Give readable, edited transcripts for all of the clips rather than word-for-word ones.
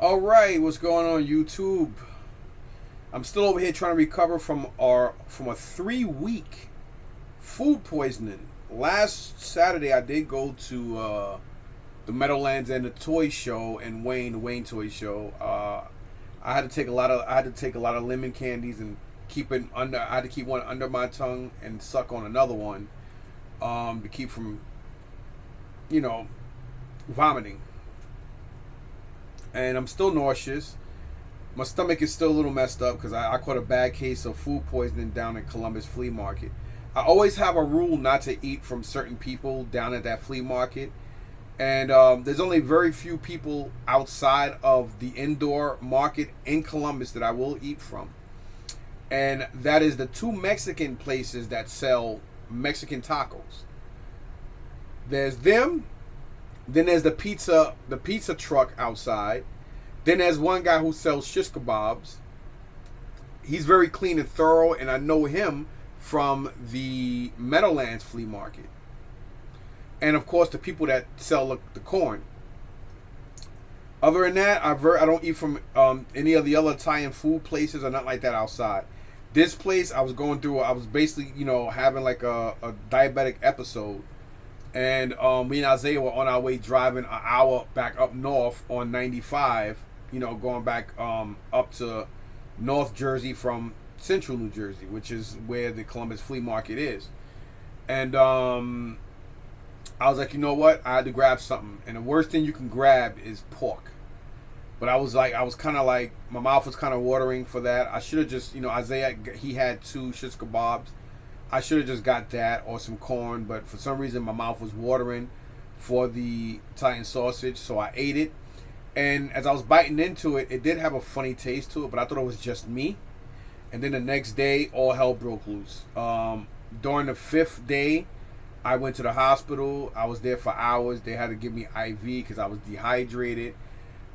All right, what's going on YouTube? I'm still over here trying to recover from a 3 week food poisoning. Last Saturday, I did go to the Meadowlands and the toy show and the Wayne toy show. I had to take a lot of lemon candies and keep it under. I had to keep one under my tongue and suck on another one to keep from you know vomiting. And I'm still nauseous. My stomach is still a little messed up because I caught a bad case of food poisoning down in Columbus Flea Market. I always have a rule not to eat from certain people down at that flea market. And there's only very few people outside of the indoor market in Columbus that I will eat from. And that is the two Mexican places that sell Mexican tacos. There's them, then there's the pizza truck outside. Then there's one guy who sells shish kebabs. He's very clean and thorough, and I know him from the Meadowlands flea market. And of course, the people that sell the corn. Other than that, I don't eat from any of the other Italian food places or not like that outside. This place I was going through, I was basically having like a diabetic episode, and me and Isaiah were on our way driving an hour back up north on 95. Going back up to North Jersey from Central New Jersey, which is where the Columbus Flea Market is. And I was like, you know what? I had to grab something, and the worst thing you can grab is pork. But I was kind of like, my mouth was kind of watering for that. I should have just, Isaiah, he had two shish kebabs. I should have just got that or some corn, but for some reason my mouth was watering for the Italian sausage, so I ate it. And as I was biting into it, it did have a funny taste to it, but I thought it was just me. And then the next day, all hell broke loose. During the fifth day, I went to the hospital. I was there for hours. They had to give me IV because I was dehydrated.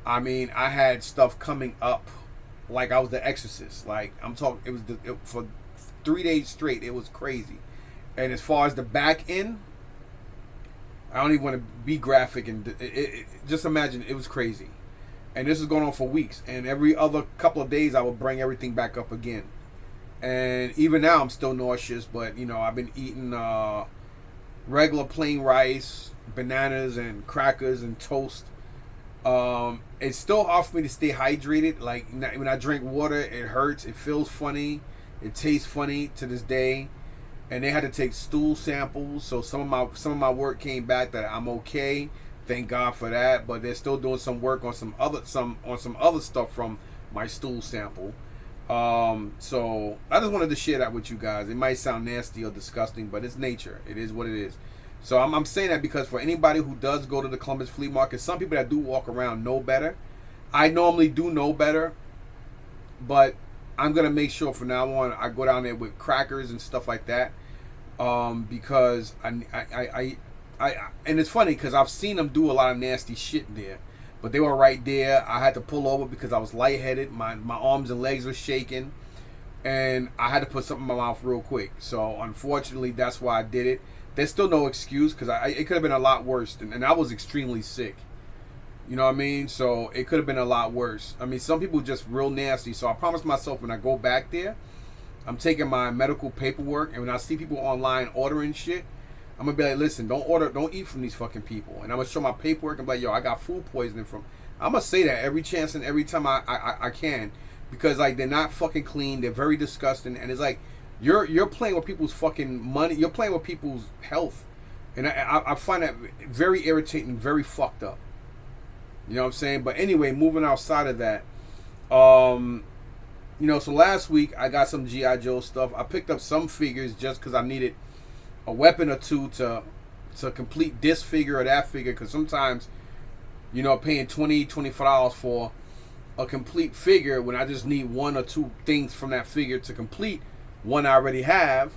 I mean, I had stuff coming up like I was the exorcist. Like, I'm talking, for 3 days straight, it was crazy. And as far as the back end, I don't even want to be graphic, and just imagine, it was crazy. And this is going on for weeks, and every other couple of days I would bring everything back up again. And even now I'm still nauseous, but I've been eating regular plain rice, bananas and crackers and toast. It's still hard for me to stay hydrated. Like, when I drink water, it hurts, it feels funny, it tastes funny to this day. And they had to take stool samples, so some of my work came back that I'm okay. Thank God for that. But they're still doing some work on some other stuff from my stool sample. So I just wanted to share that with you guys. It might sound nasty or disgusting, but it's nature. It is what it is. So I'm saying that because for anybody who does go to the Columbus Flea Market, some people that do walk around know better. I normally do know better, but I'm gonna make sure from now on I go down there with crackers and stuff like that, because I and it's funny because I've seen them do a lot of nasty shit there, but they were right there. I had to pull over because I was lightheaded. My arms and legs were shaking, and I had to put something in my mouth real quick. So unfortunately, that's why I did it. There's still no excuse because it could have been a lot worse, and I was extremely sick. You know what I mean? So it could have been a lot worse. I mean, some people just real nasty. So I promised myself when I go back there, I'm taking my medical paperwork, and when I see people online ordering shit, I'm gonna be like, listen, don't eat from these fucking people. And I'm gonna show my paperwork and be like, yo, I got food poisoning from. I'm gonna say that every chance and every time I can, because like they're not fucking clean. They're very disgusting, and it's like you're playing with people's fucking money. You're playing with people's health, and I find that very irritating, very fucked up. You know what I'm saying? But anyway, moving outside of that, so last week I got some G.I. Joe stuff. I picked up some figures just because I needed a weapon or two to complete this figure or that figure. Because sometimes, paying $25 for a complete figure when I just need one or two things from that figure to complete one I already have,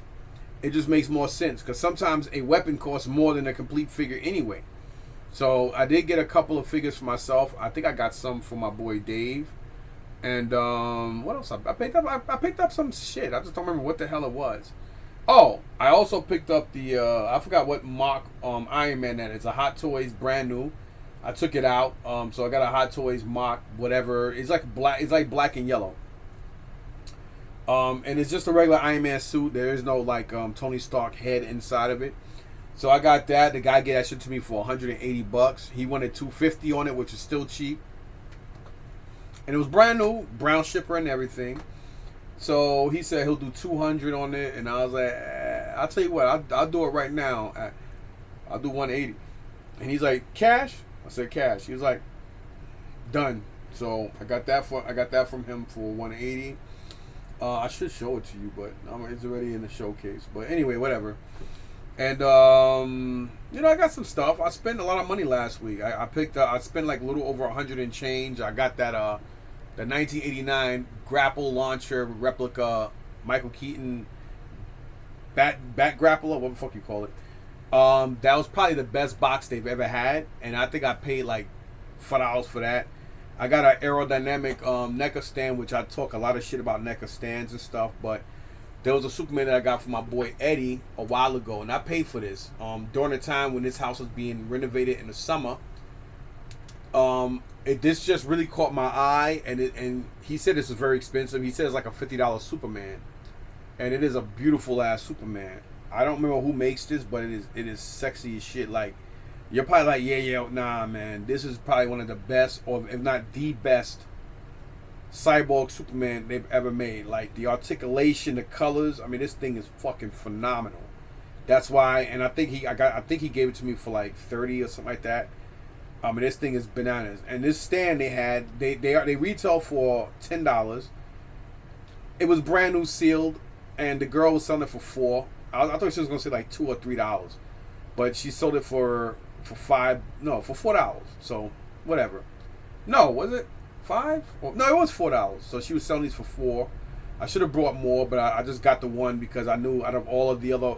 it just makes more sense. Because sometimes a weapon costs more than a complete figure anyway. So I did get a couple of figures for myself. I think I got some for my boy Dave. And what else? I picked up. I picked up some shit. I just don't remember what the hell it was. Oh, I also picked up the I forgot what mock Iron Man that is. A Hot Toys, brand new. I took it out. So I got a Hot Toys mock, whatever. It's like black. It's like black and yellow. And it's just a regular Iron Man suit. There is no like Tony Stark head inside of it. So I got that. The guy gave that shit to me for 180 bucks. He wanted 250 on it, which is still cheap. And it was brand new, brown shipper and everything. So he said he'll do 200 on it, and I was like, I'll tell you what, I'll do it right now. I'll do 180. And he's like, cash? I said cash. He was like, done. So I got that from him for 180. I should show it to you, but it's already in the showcase. But anyway, whatever. And I got some stuff. I spent a lot of money last week. I spent like a little over 100 and change. I got that the 1989 grapple launcher replica Michael Keaton bat grappler, what the fuck you call it. That was probably the best box they've ever had, and I think I paid like $4 for that. I got an aerodynamic NECA stand, which I talk a lot of shit about NECA stands and stuff, but there was a Superman that I got from my boy Eddie a while ago, and I paid for this during the time when this house was being renovated in the summer. This just really caught my eye, and he said this is very expensive. He said it's like a $50 Superman, and it is a beautiful ass Superman. I don't remember who makes this, but it is sexy as shit. Like, you're probably like, yeah, nah, man, this is probably one of the best, or if not the best, cyborg Superman they've ever made. Like, the articulation, the colors. I mean, this thing is fucking phenomenal. That's why, and I think he gave it to me for like 30 or something like that. I mean, this thing is bananas. And this stand they had, they retail for $10. It was brand new sealed, and the girl was selling it for $4. I thought she was gonna say like $2 or $3, but she sold it for $4. So whatever. No, was it $5? No, it was $4. So she was selling these for $4. I should have brought more, but I just got the one because I knew out of all of the other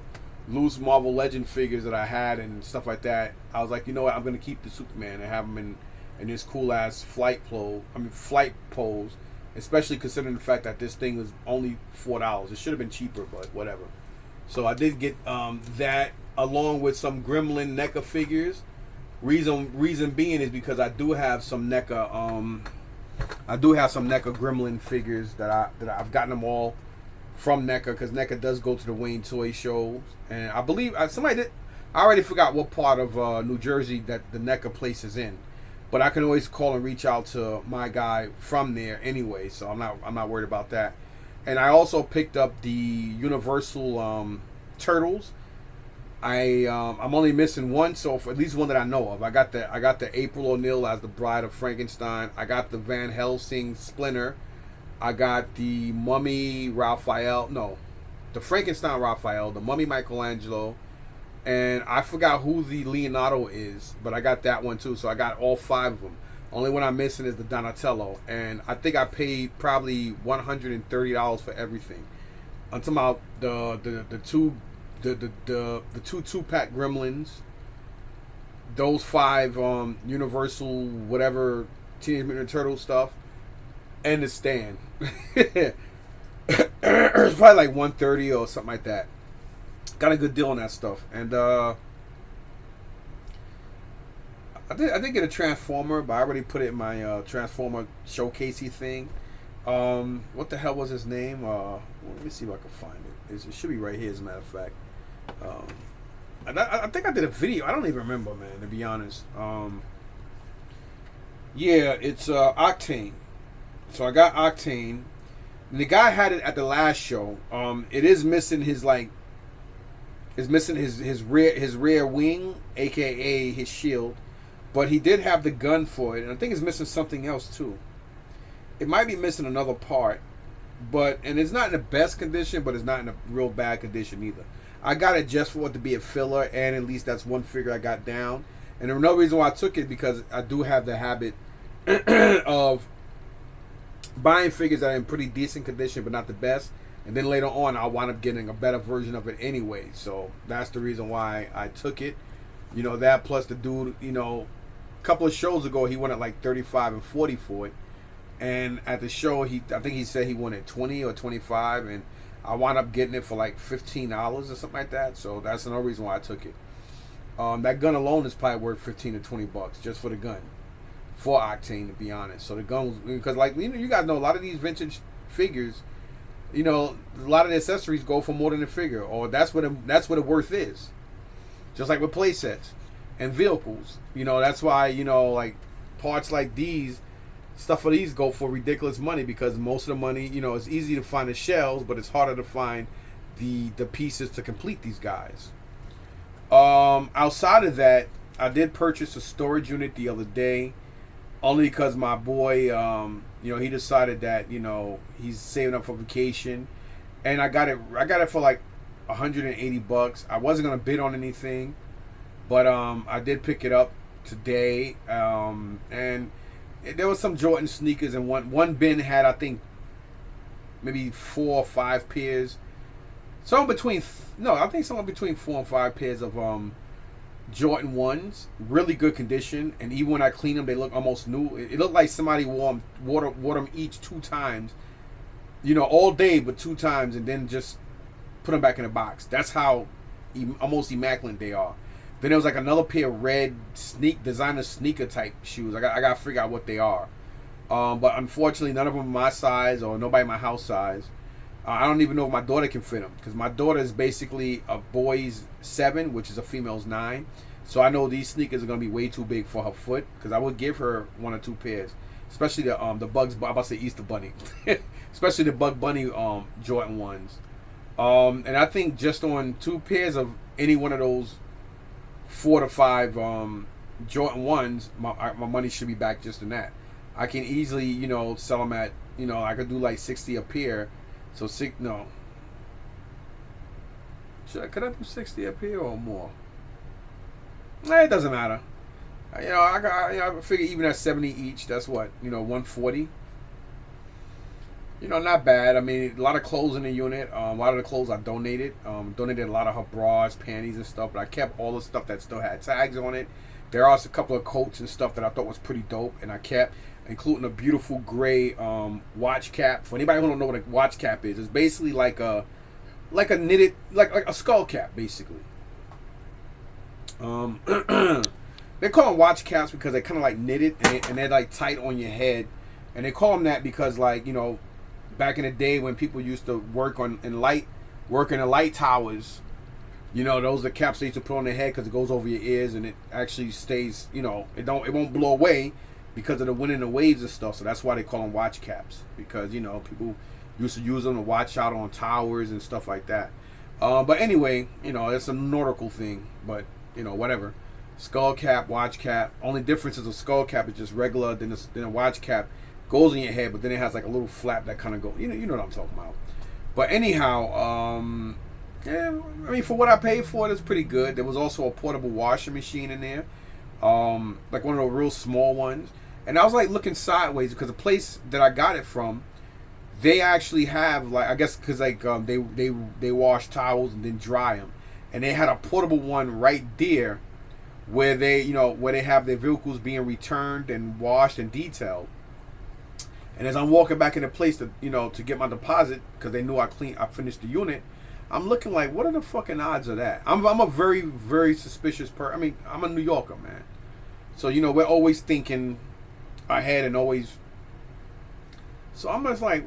loose Marvel Legend figures that I had and stuff like that, I was like, you know what, I'm gonna keep the Superman and have him in this cool ass flight pose, especially considering the fact that this thing was only $4. It should have been cheaper, but whatever. So I did get that along with some Gremlin NECA figures. Reason being is because I do have some NECA Gremlin figures that I've gotten them all from NECA, because NECA does go to the Wayne Toy shows, and I believe somebody did. I already forgot what part of New Jersey that the NECA place is in, but I can always call and reach out to my guy from there anyway, so I'm not worried about that. And I also picked up the Universal Turtles. I'm only missing one, so for at least one that I know of. I got the April O'Neil as the Bride of Frankenstein. I got the Van Helsing Splinter. I got the Mummy Raphael. No, the Frankenstein Raphael, the Mummy Michelangelo, and I forgot who the Leonardo is, but I got that one too. So I got all 5 of them. Only one I'm missing is the Donatello, and I think I paid probably $130 for everything. I'm talking about the two 2-pack Gremlins, those 5 Universal whatever Teenage Mutant Ninja Turtle stuff, and the stand. It's probably like $130 or something like that. Got a good deal on that stuff, and I did get a Transformer, but I already put it in my Transformer showcasey thing. What the hell was his name? Let me see if I can find it. It should be right here, as a matter of fact. I think I did a video. I don't even remember, man, to be honest. Yeah, it's Octane. So I got Octane. And the guy had it at the last show. It is missing his his rear wing, aka his shield. But he did have the gun for it, and I think it's missing something else too. It might be missing another part, and it's not in the best condition, but it's not in a real bad condition either. I got it just for it to be a filler, and at least that's one figure I got down. And another reason why I took it, because I do have the habit of buying figures that are in pretty decent condition, but not the best. And then later on, I'll wind up getting a better version of it anyway. So that's the reason why I took it. You know, that plus the dude, a couple of shows ago, he went at like 35 and 40 for it. And at the show, I think he said he wanted 20 or 25, and I wound up getting it for like $15 or something like that. So that's another reason why I took it. That gun alone is probably worth 15 to 20 bucks just for the gun, 4 octane to be honest. So the gun was, because like you guys know a lot of these vintage figures, a lot of the accessories go for more than the figure, or that's what the worth is. Just like with play sets and vehicles, that's why like parts like these, stuff for these go for ridiculous money, because most of the money, it's easy to find the shells, but it's harder to find the pieces to complete these guys. Outside of that, I did purchase a storage unit the other day, only because my boy, he decided that he's saving up for vacation, and I got it for like $180. I wasn't gonna bid on anything, but I did pick it up today, and there was some Jordan sneakers, and one bin had, I think, maybe 4 or 5 pairs. Somewhere between I think somewhere between 4 and 5 pairs of Jordan 1s, really good condition, and even when I clean them, they look almost new. It looked like somebody wore them each 2 times, all day, but 2 times, and then just put them back in the box. That's how almost immaculate they are. Then there was like another pair of red designer sneaker type shoes. I got to figure out what they are. But unfortunately, none of them are my size, or nobody my house size. I don't even know if my daughter can fit them, because my daughter is basically a boy's 7, which is a female's 9. So I know these sneakers are going to be way too big for her foot, because I would give her 1 or 2 pairs, especially the Bugs. I'm about to say Easter Bunny, especially the Bug Bunny Jordan 1s. And I think just on 2 pairs of any one of those 4 to 5 Jordan 1s, my money should be back just in that. I can easily sell them at I could do like 60 a pair. So could I do 60 up here or more? It doesn't matter. I figure even at 70 each, that's what 140. Not bad. I mean, a lot of clothes in the unit. A lot of the clothes I donated. Donated a lot of her bras, panties, and stuff. But I kept all the stuff that still had tags on it. There are a couple of coats and stuff that I thought was pretty dope, and I kept, including a beautiful gray watch cap. For anybody who don't know what a watch cap is, it's basically like a knitted, like a skull cap, basically. They call them watch caps because they're kind of like knitted, and they're like tight on your head, and they call them that because back in the day when people used to work in the light towers, those are the caps they used to put on their head because it goes over your ears and it actually stays, it won't blow away because of the wind and the waves and stuff. So that's why they call them watch caps, because people used to use them to watch out on towers and stuff like that. But anyway, it's a nautical thing, but whatever. Skull cap, watch cap. Only difference is a skull cap is just regular, then a watch cap goes in your head, but then it has like a little flap that kind of goes. You know what I'm talking about. But anyhow, yeah, I mean, for what I paid for it, it's pretty good. There was also a portable washing machine in there, like one of the real small ones. And I was like looking sideways because the place that I got it from, they actually have, like, I guess because like they wash towels and then dry them, and they had a portable one right there where they have their vehicles being returned and washed and detailed. And as I'm walking back in the place to to get my deposit, because they knew I finished the unit, I'm looking like, what are the fucking odds of that? I'm a very, very suspicious person. I mean, I'm a New Yorker, man. So we're always thinking ahead and always. So I'm just like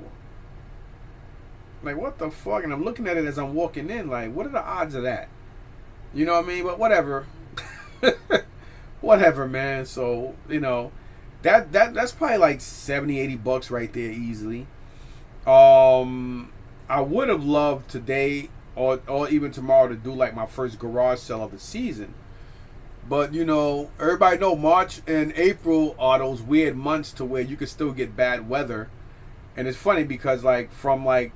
what the fuck? And I'm looking at it as I'm walking in, like, what are the odds of that? You know what I mean? But whatever, whatever, man. So that's probably like $70-$80 right there easily. I would have loved today or even tomorrow to do like my first garage sale of the season. But everybody know March and April are those weird months to where you can still get bad weather. And it's funny because like from like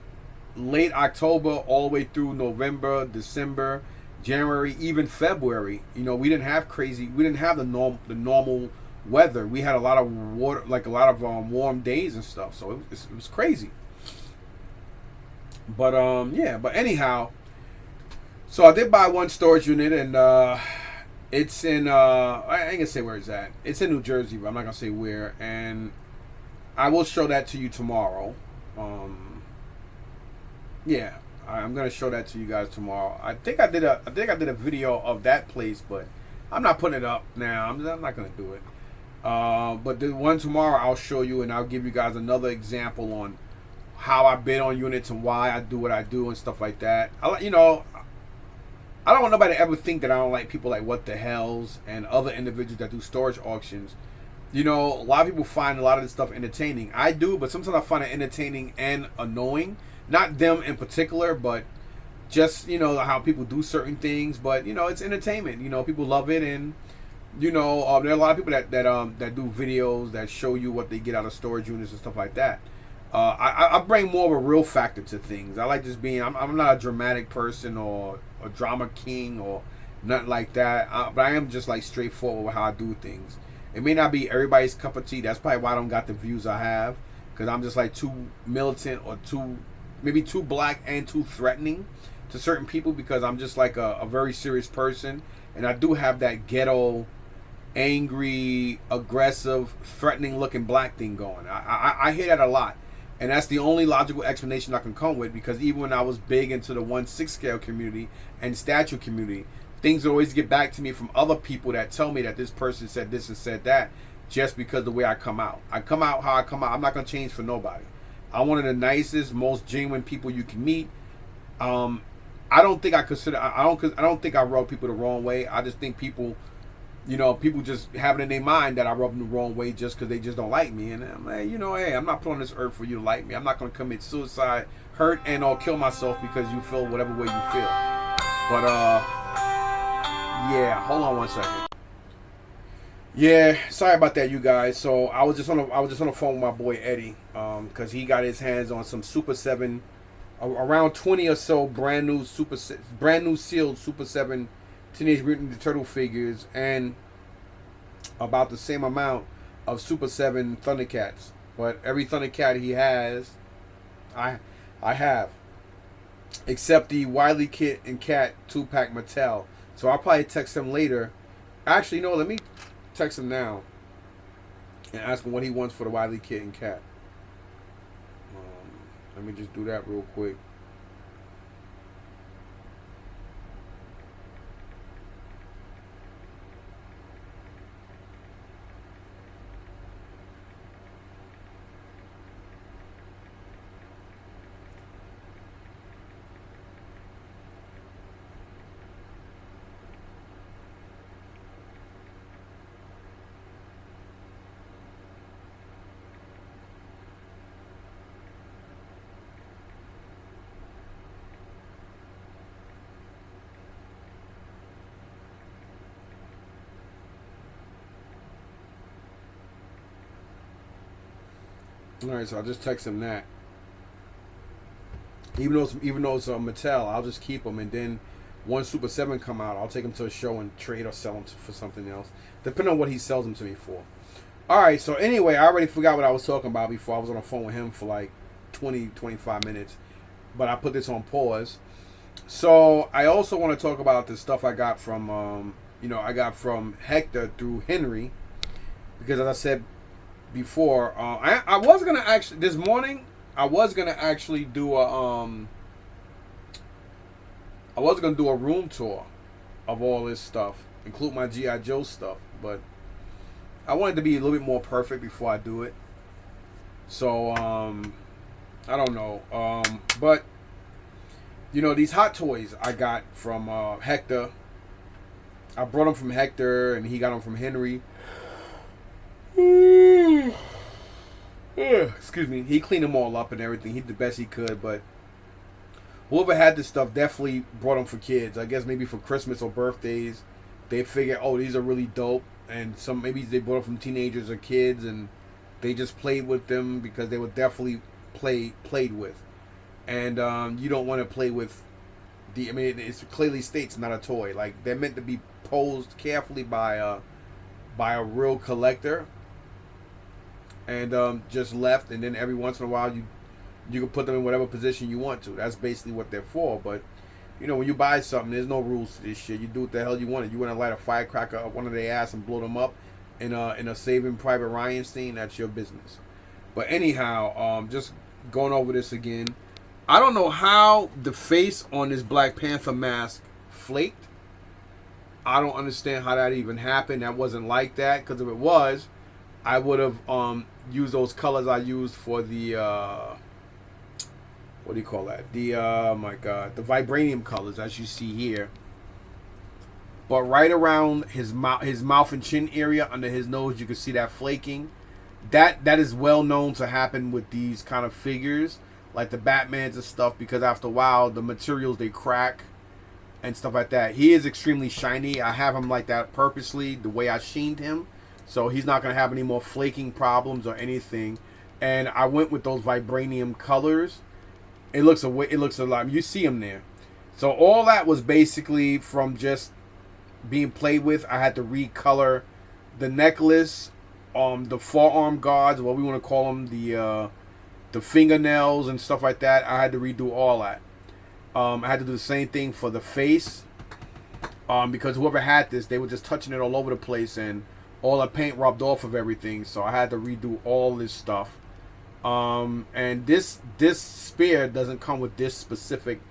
late October all the way through November, December, January, even February, we didn't have the normal weather. We had a lot of water, like a lot of warm days and stuff. So it was crazy. But yeah, but anyhow, so I did buy one storage unit, and it's in I ain't gonna say where it's at. It's in New Jersey, but I'm not gonna say where. And I will show that to you tomorrow. Yeah, I'm gonna show that to you guys tomorrow. I think I did a video of that place, but I'm not putting it up now. I'm not gonna do it. But the one tomorrow I'll show you, and I'll give you guys another example on how I bid on units and why I do what I do and stuff like that. I don't want nobody to ever think that I don't like people like What the Hells and other individuals that do storage auctions. A lot of people find a lot of this stuff entertaining. I do, but sometimes I find it entertaining and annoying. Not them in particular, but just how people do certain things. But it's entertainment. People love it, and there are a lot of people that do videos that show you what they get out of storage units and stuff like that. I bring more of a real factor to things. I like just being. I'm not a dramatic person or a drama king or nothing like that. But I am just like straightforward with how I do things. It may not be everybody's cup of tea. That's probably why I don't got the views I have, because I'm just like too militant or maybe too black and too threatening to certain people, because I'm just like a very serious person, and I do have that ghetto, angry, aggressive, threatening looking black thing going. I hear that a lot. And that's the only logical explanation I can come with, because even when I was big into the 1/6 scale community and statue community, things always get back to me from other people that tell me that this person said this and said that, just because of the way I come out. I come out how I come out. I'm not going to change for nobody. I'm one of the nicest, most genuine people you can meet. I don't think I don't think I rub people the wrong way. I just think people just have it in their mind that I rub them the wrong way just because they just don't like me. And I'm like, hey, I'm not put on this earth for you to like me. I'm not going to commit suicide, hurt, and or kill myself because you feel whatever way you feel. But yeah, hold on one second. Yeah, sorry about that, you guys. So I was just on the phone with my boy Eddie, because he got his hands on some Super 7, around 20 or so brand new sealed Super 7 Teenage Mutant Ninja Turtle figures, and about the same amount of Super 7 Thundercats. But every Thundercat he has, I have, except the Wily Kit and Cat 2-pack Mattel. So I'll probably text him later. Actually, no, let me text him now and ask him what he wants for the Wily Kit and Cat. Let me just do that real quick. All right, so I'll just text him that. Even though it's a Mattel, I'll just keep them, and then once Super 7 come out, I'll take them to a show and trade or sell them for something else, depending on what he sells them to me for. All right, so anyway, I already forgot what I was talking about before. I was on the phone with him for like 20-25 minutes, but I put this on pause. So I also want to talk about the stuff I got from Hector through Henry, because as I said before, I was gonna actually this morning. I was gonna actually do a I was gonna do a room tour of all this stuff, include my GI Joe stuff, but I wanted to be a little bit more perfect before I do it. So I don't know, but these hot toys I got from Hector. I brought them from Hector, and he got them from Henry. Excuse me. He cleaned them all up and everything. He did the best he could, but whoever had this stuff definitely brought them for kids. I guess maybe for Christmas or birthdays. They figured, oh, these are really dope, and maybe they bought them from teenagers or kids, and they just played with them because they were definitely played with. And you don't want to play with it clearly states not a toy. Like, they're meant to be posed carefully by a real collector, and just left, and then every once in a while you can put them in whatever position you want to. That's basically what they're for. But when you buy something, there's no rules to this shit. You do what the hell you want. You want to light a firecracker up one of their ass and blow them up in a Saving Private Ryan scene, that's your business. But anyhow, just going over this again. I don't know how the face on this Black Panther mask flaked. I don't understand how that even happened. That wasn't like that, because if it was, I would have used those colors I used for the what do you call that? The my God, the vibranium colors, as you see here. But right around his mouth and chin area, under his nose, you can see that flaking. That is well known to happen with these kind of figures, like the Batmans and stuff, because after a while, the materials, they crack and stuff like that. He is extremely shiny. I have him like that purposely, the way I sheened him, so he's not gonna have any more flaking problems or anything. And I went with those vibranium colors. It looks a lot. You see him there. So all that was basically from just being played with. I had to recolor the necklace, the forearm guards, what we want to call them, the fingernails and stuff like that. I had to redo all that. I had to do the same thing for the face, because whoever had this, they were just touching it all over the place, and all the paint rubbed off of everything. So I had to redo all this stuff. And this spear doesn't come with this specific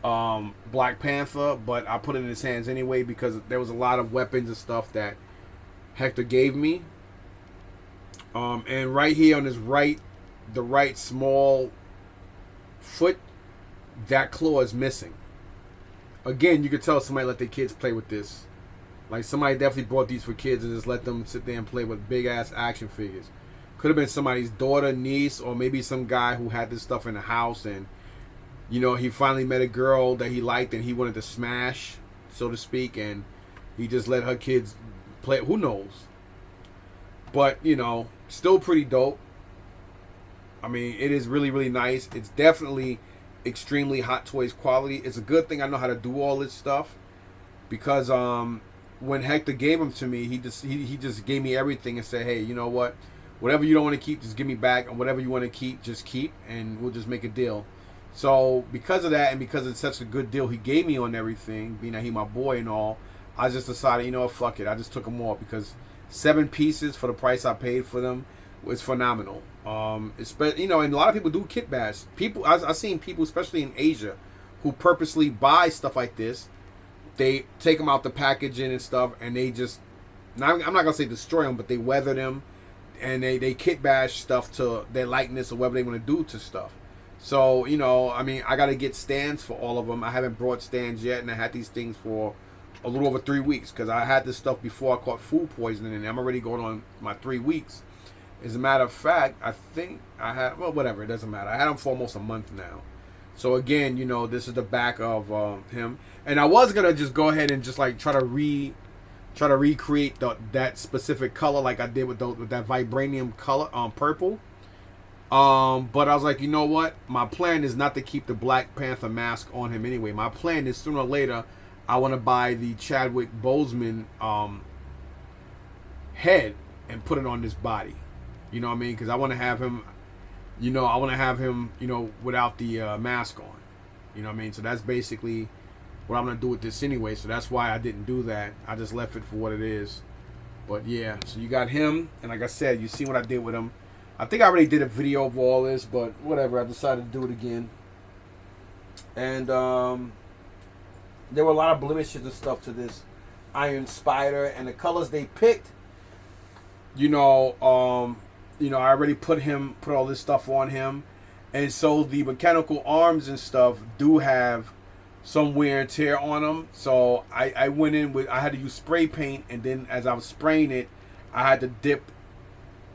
Black Panther, but I put it in his hands anyway because there was a lot of weapons and stuff that Hector gave me. And right here on his the right small foot, that claw is missing. Again, you could tell somebody let their kids play with this. Like, somebody definitely bought these for kids and just let them sit there and play with big ass action figures. Could have been somebody's daughter, niece, or maybe some guy who had this stuff in the house, and he finally met a girl that he liked and he wanted to smash, so to speak, and he just let her kids play. Who knows? But still pretty dope. I mean, it is really, really nice. It's definitely extremely Hot Toys quality. It's a good thing I know how to do all this stuff, because when Hector gave them to me, he just gave me everything and said, hey, you know what? Whatever you don't want to keep, just give me back, and whatever you want to keep, just keep, and we'll just make a deal. So because of that, and because it's such a good deal he gave me on everything, being that he my boy and all, I just decided, fuck it. I just took them all because 7 pieces for the price I paid for them was phenomenal. And a lot of people do kit bash. I've seen people, especially in Asia, who purposely buy stuff like this. They take them out the packaging and stuff, and they just, I'm not gonna say destroy them, but they weather them, and they kit bash stuff to their likeness or whatever they want to do to stuff. So, I got to get stands for all of them. I haven't brought stands yet, and I had these things for a little over 3 weeks because I had this stuff before I caught food poisoning, and I'm already going on my 3 weeks. As a matter of fact, I think I had, well, whatever, it doesn't matter. I had him for almost a month now. So, again, this is the back of him. And I was going to just go ahead and just, like, try to recreate that specific color like I did with that vibranium color, purple. But I was like, you know what? My plan is not to keep the Black Panther mask on him anyway. My plan is sooner or later, I want to buy the Chadwick Boseman head and put it on this body. You know what I mean? Because I want to have him, without the mask on. You know what I mean? So that's basically what I'm going to do with this anyway. So that's why I didn't do that. I just left it for what it is. But yeah, so you got him. And like I said, you see what I did with him. I think I already did a video of all this, but whatever. I decided to do it again. And there were a lot of blemishes and stuff to this Iron Spider. And the colors they picked, I already put all this stuff on him. And so the mechanical arms and stuff do have some wear and tear on them. So I went in with, I had to use spray paint. And then as I was spraying it, I had to dip,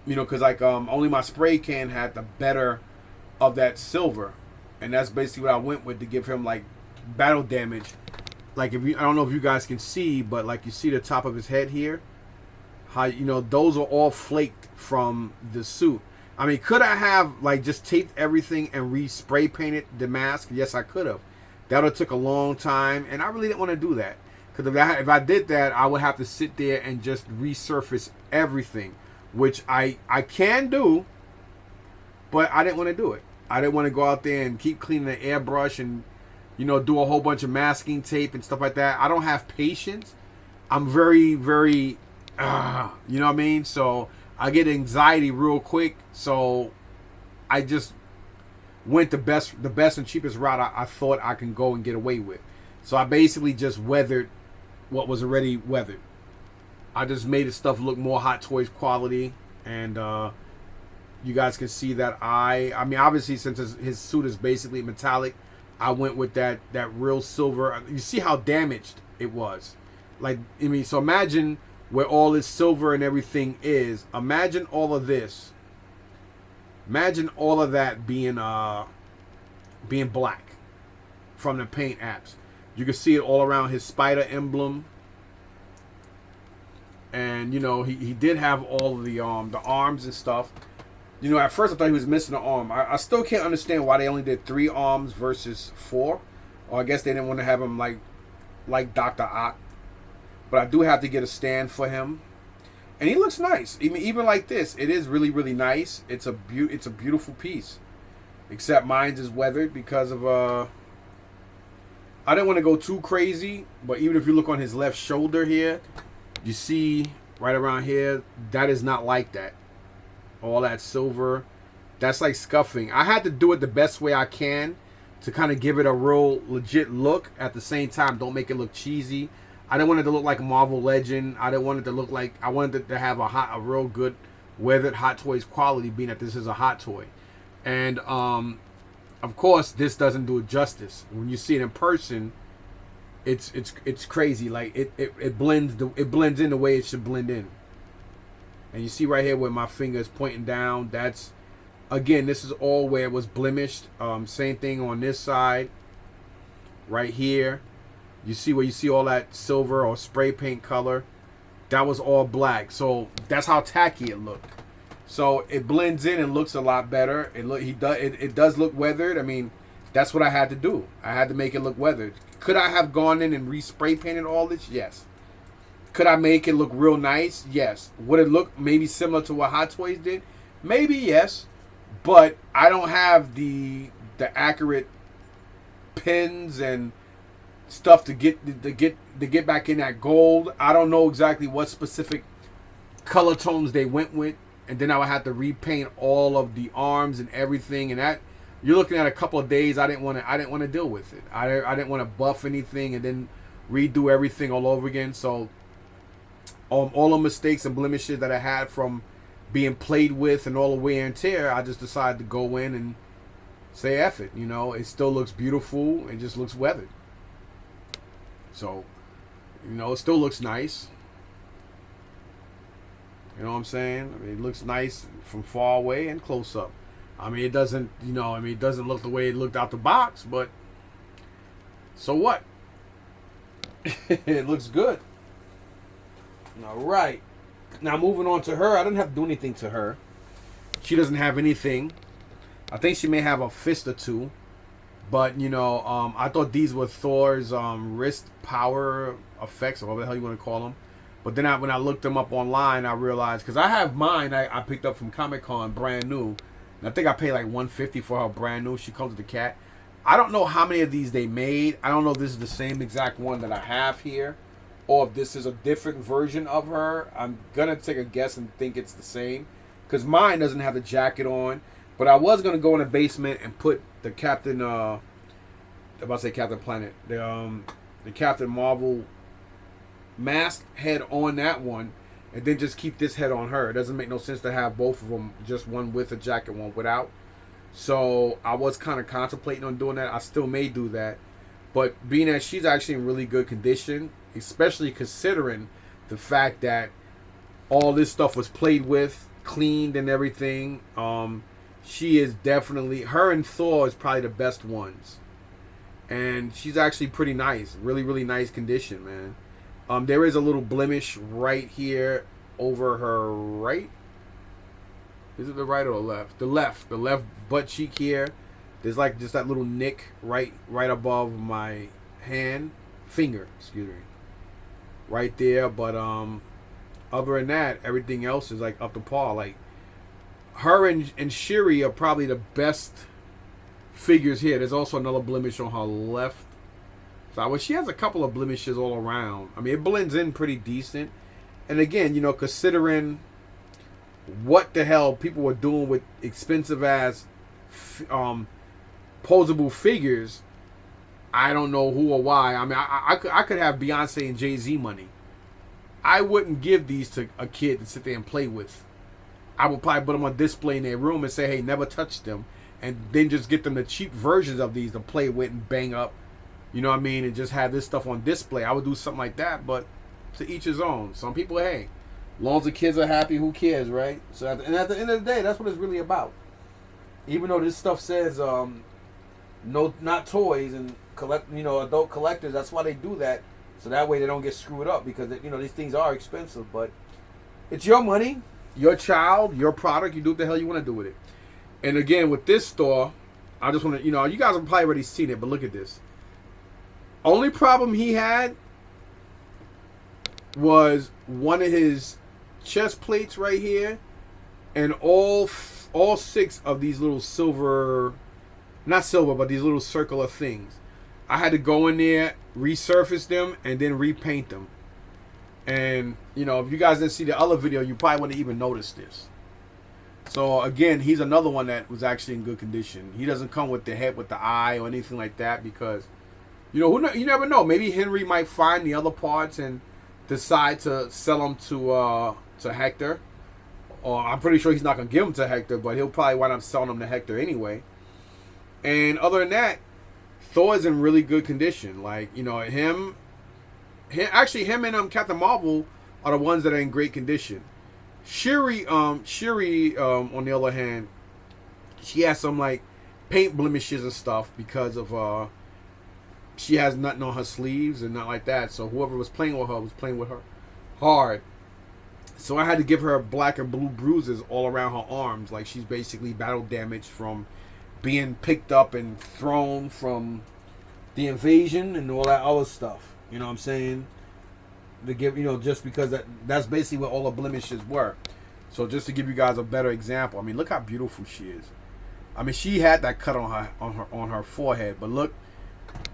because only my spray can had the better of that silver. And that's basically what I went with to give him like battle damage. Like I don't know if you guys can see, but like you see the top of his head here, how those are all flaked from the suit. I mean, could I have like just taped everything and re-spray painted the mask? Yes, I could have. That would have took a long time, and I really didn't want to do that, because if I did that, I would have to sit there and just resurface everything, which I can do, but I didn't want to do it. I didn't want to go out there and keep cleaning the airbrush and do a whole bunch of masking tape and stuff like that. I don't have patience. I'm very, very, you know what I mean? So I get anxiety real quick. So I just went the best and cheapest route I thought I can go and get away with. So I basically just weathered, what was already weathered. I just made the stuff look more Hot Toys quality, and you guys can see that I mean, obviously, since his suit is basically metallic, I went with that real silver. You see how damaged it was. Like, I mean, so imagine where all this silver and everything is. Imagine all of this. Imagine all of that being black from the paint apps. You can see it all around his spider emblem. And, you know, he did have all of the arms and stuff. You know, at first I thought he was missing an arm. I still can't understand why they only did 3 arms versus 4. Or I guess they didn't want to have him like Dr. Ock. But I do have to get a stand for him. And he looks nice. Even like this, it is really, really nice. It's a beautiful piece. Except mine's is weathered because of I didn't want to go too crazy, but even if you look on his left shoulder here, you see right around here, that is not like that. All that silver, that's like scuffing. I had to do it the best way I can to kind of give it a real legit look. At the same time, don't make it look cheesy. I didn't want it to look like a Marvel Legend. I didn't want it to look like, I wanted it to have a real good weathered Hot Toys quality, being that this is a Hot Toy. And of course, this doesn't do it justice. When you see it in person, it's crazy. Like it blends in the way it should blend in. And you see right here where my finger is pointing down. That's, again, this is all where it was blemished. Same thing on this side, right here. You see where you see all that silver or spray paint color. That was all black. So that's how tacky it looked. So it blends in and looks a lot better. It does look weathered. I mean, that's what I had to do. I had to make it look weathered. Could I have gone in and re-spray painted all this? Yes. Could I make it look real nice? Yes. Would it look maybe similar to what Hot Toys did? Maybe, yes. But I don't have the accurate pins and stuff to get back in that gold. I don't know exactly what specific color tones they went with. And then I would have to repaint all of the arms and everything, and that you're looking at a couple of days. I didn't want to deal with it. I didn't want to buff anything and then redo everything all over again. So all the mistakes and blemishes that I had from being played with and all the wear and tear, I just decided to go in and say F it. You know, it still looks beautiful. It just looks weathered. So, you know, it still looks nice. You know what I'm saying? I mean, it looks nice from far away and close up. I mean, it doesn't, you know, I mean, it doesn't look the way it looked out the box, but so what? It looks good. All right. Now, moving on to her. I didn't have to do anything to her. She doesn't have anything. I think she may have a fist or two. But, you know, I thought these were Thor's wrist power effects, or whatever the hell you want to call them. But then when I looked them up online, I realized, because I have mine, I picked up from Comic-Con, brand new. And I think I paid like $150 for her brand new. She comes with the cat. I don't know how many of these they made. I don't know if this is the same exact one that I have here, or if this is a different version of her. I'm going to take a guess and think it's the same, because mine doesn't have the jacket on. But I was going to go in the basement and put the Captain, I'm about to say Captain Planet, the Captain Marvel mask head on that one, and then just keep this head on her. It doesn't make no sense to have both of them, just one with a jacket, one without. So I was kind of contemplating on doing that. I still may do that, but being that she's actually in really good condition, especially considering the fact that all this stuff was played with, cleaned and everything, she is definitely, her and Thor is probably the best ones, and she's actually pretty nice, really, really nice condition, man. There is a little blemish right here over her right. Is it the right or the left? The left butt cheek here. There's like just that little nick right above my finger, excuse me. Right there, but other than that, everything else is like up to par. Like her and Shuri are probably the best figures here. There's also another blemish on her left. So she has a couple of blemishes all around. I mean, it blends in pretty decent. And again, you know, considering what the hell people were doing with expensive ass posable figures, I don't know who or why. I mean, I could have Beyonce and Jay-Z money. I wouldn't give these to a kid to sit there and play with. I would probably put them on display in their room and say, hey, never touch them. And then just get them the cheap versions of these to play with and bang up. You know what I mean? And just have this stuff on display. I would do something like that, but to each his own. Some people, hey, as long as the kids are happy, who cares, right? So at the end of the day, that's what it's really about. Even though this stuff says no, not toys and adult collectors. That's why they do that, so that way they don't get screwed up, because these things are expensive. But it's your money, your child, your product. You do what the hell you want to do with it. And again, with this store, I just want to, you guys have probably already seen it, but look at this. Only problem he had was one of his chest plates right here, and all 6 of these little silver, not silver, but these little circular things. I had to go in there, resurface them, and then repaint them. And, if you guys didn't see the other video, you probably wouldn't even notice this. So, again, he's another one that was actually in good condition. He doesn't come with the head, with the eye, or anything like that, because, you never know. Maybe Henry might find the other parts and decide to sell them to Hector. Or I'm pretty sure he's not going to give them to Hector, but he'll probably wind up selling them to Hector anyway. And other than that, Thor is in really good condition. Like, him and Captain Marvel are the ones that are in great condition. Shuri, on the other hand, she has some like paint blemishes and stuff because of she has nothing on her sleeves and not like that. So whoever was playing with her hard. So I had to give her black and blue bruises all around her arms, like she's basically battle damaged from being picked up and thrown from the invasion and all that other stuff. You know what I'm saying? To give, just because that's basically what all the blemishes were. So just to give you guys a better example, I mean, look how beautiful she is. I mean, she had that cut on her forehead, but look,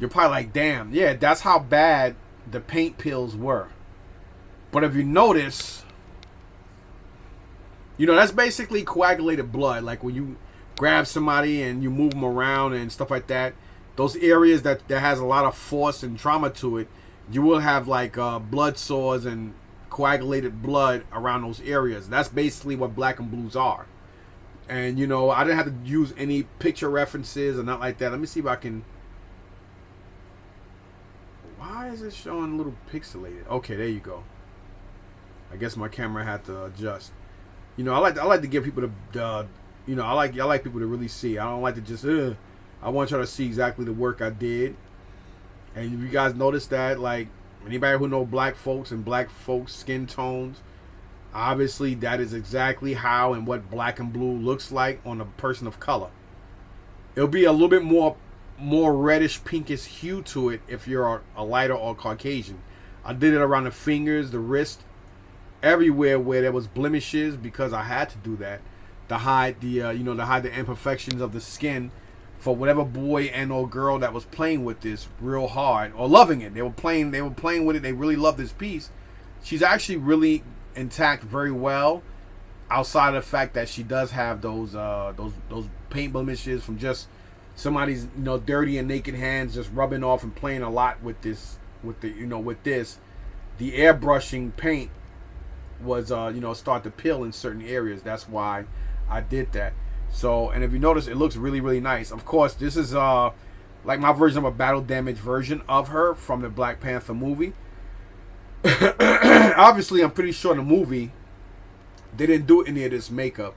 you're probably like, damn, yeah, that's how bad the paint peels were. But if you notice, that's basically coagulated blood. Like when you grab somebody and you move them around and stuff like that, those areas that has a lot of force and trauma to it, you will have like blood sores and coagulated blood around those areas. That's basically what black and blues are. And I didn't have to use any picture references or not like that. Let me see if I can. Why is it showing a little pixelated? Okay, there you go. I guess my camera had to adjust. I like to give people the I like people to really see. I don't like to just I want y'all to see exactly the work I did. And if you guys notice that, like anybody who know black folks and black folks skin tones, obviously that is exactly how and what black and blue looks like on a person of color. It'll be a little bit more reddish pinkish hue to it if you're a lighter or Caucasian. I did it around the fingers, the wrist, everywhere where there was blemishes, because I had to do that to hide the to hide the imperfections of the skin for whatever boy and or girl that was playing with this real hard or loving it. They were playing with it. They really loved this piece. She's actually really intact very well, outside of the fact that she does have those paint blemishes from just somebody's dirty and naked hands just rubbing off and playing a lot with this the airbrushing paint was start to peel in certain areas. That's why I did that. So, and if you notice, it looks really, really nice. Of course, this is like my version of a battle damage version of her from the Black Panther movie. Obviously, I'm pretty sure in the movie they didn't do any of this makeup,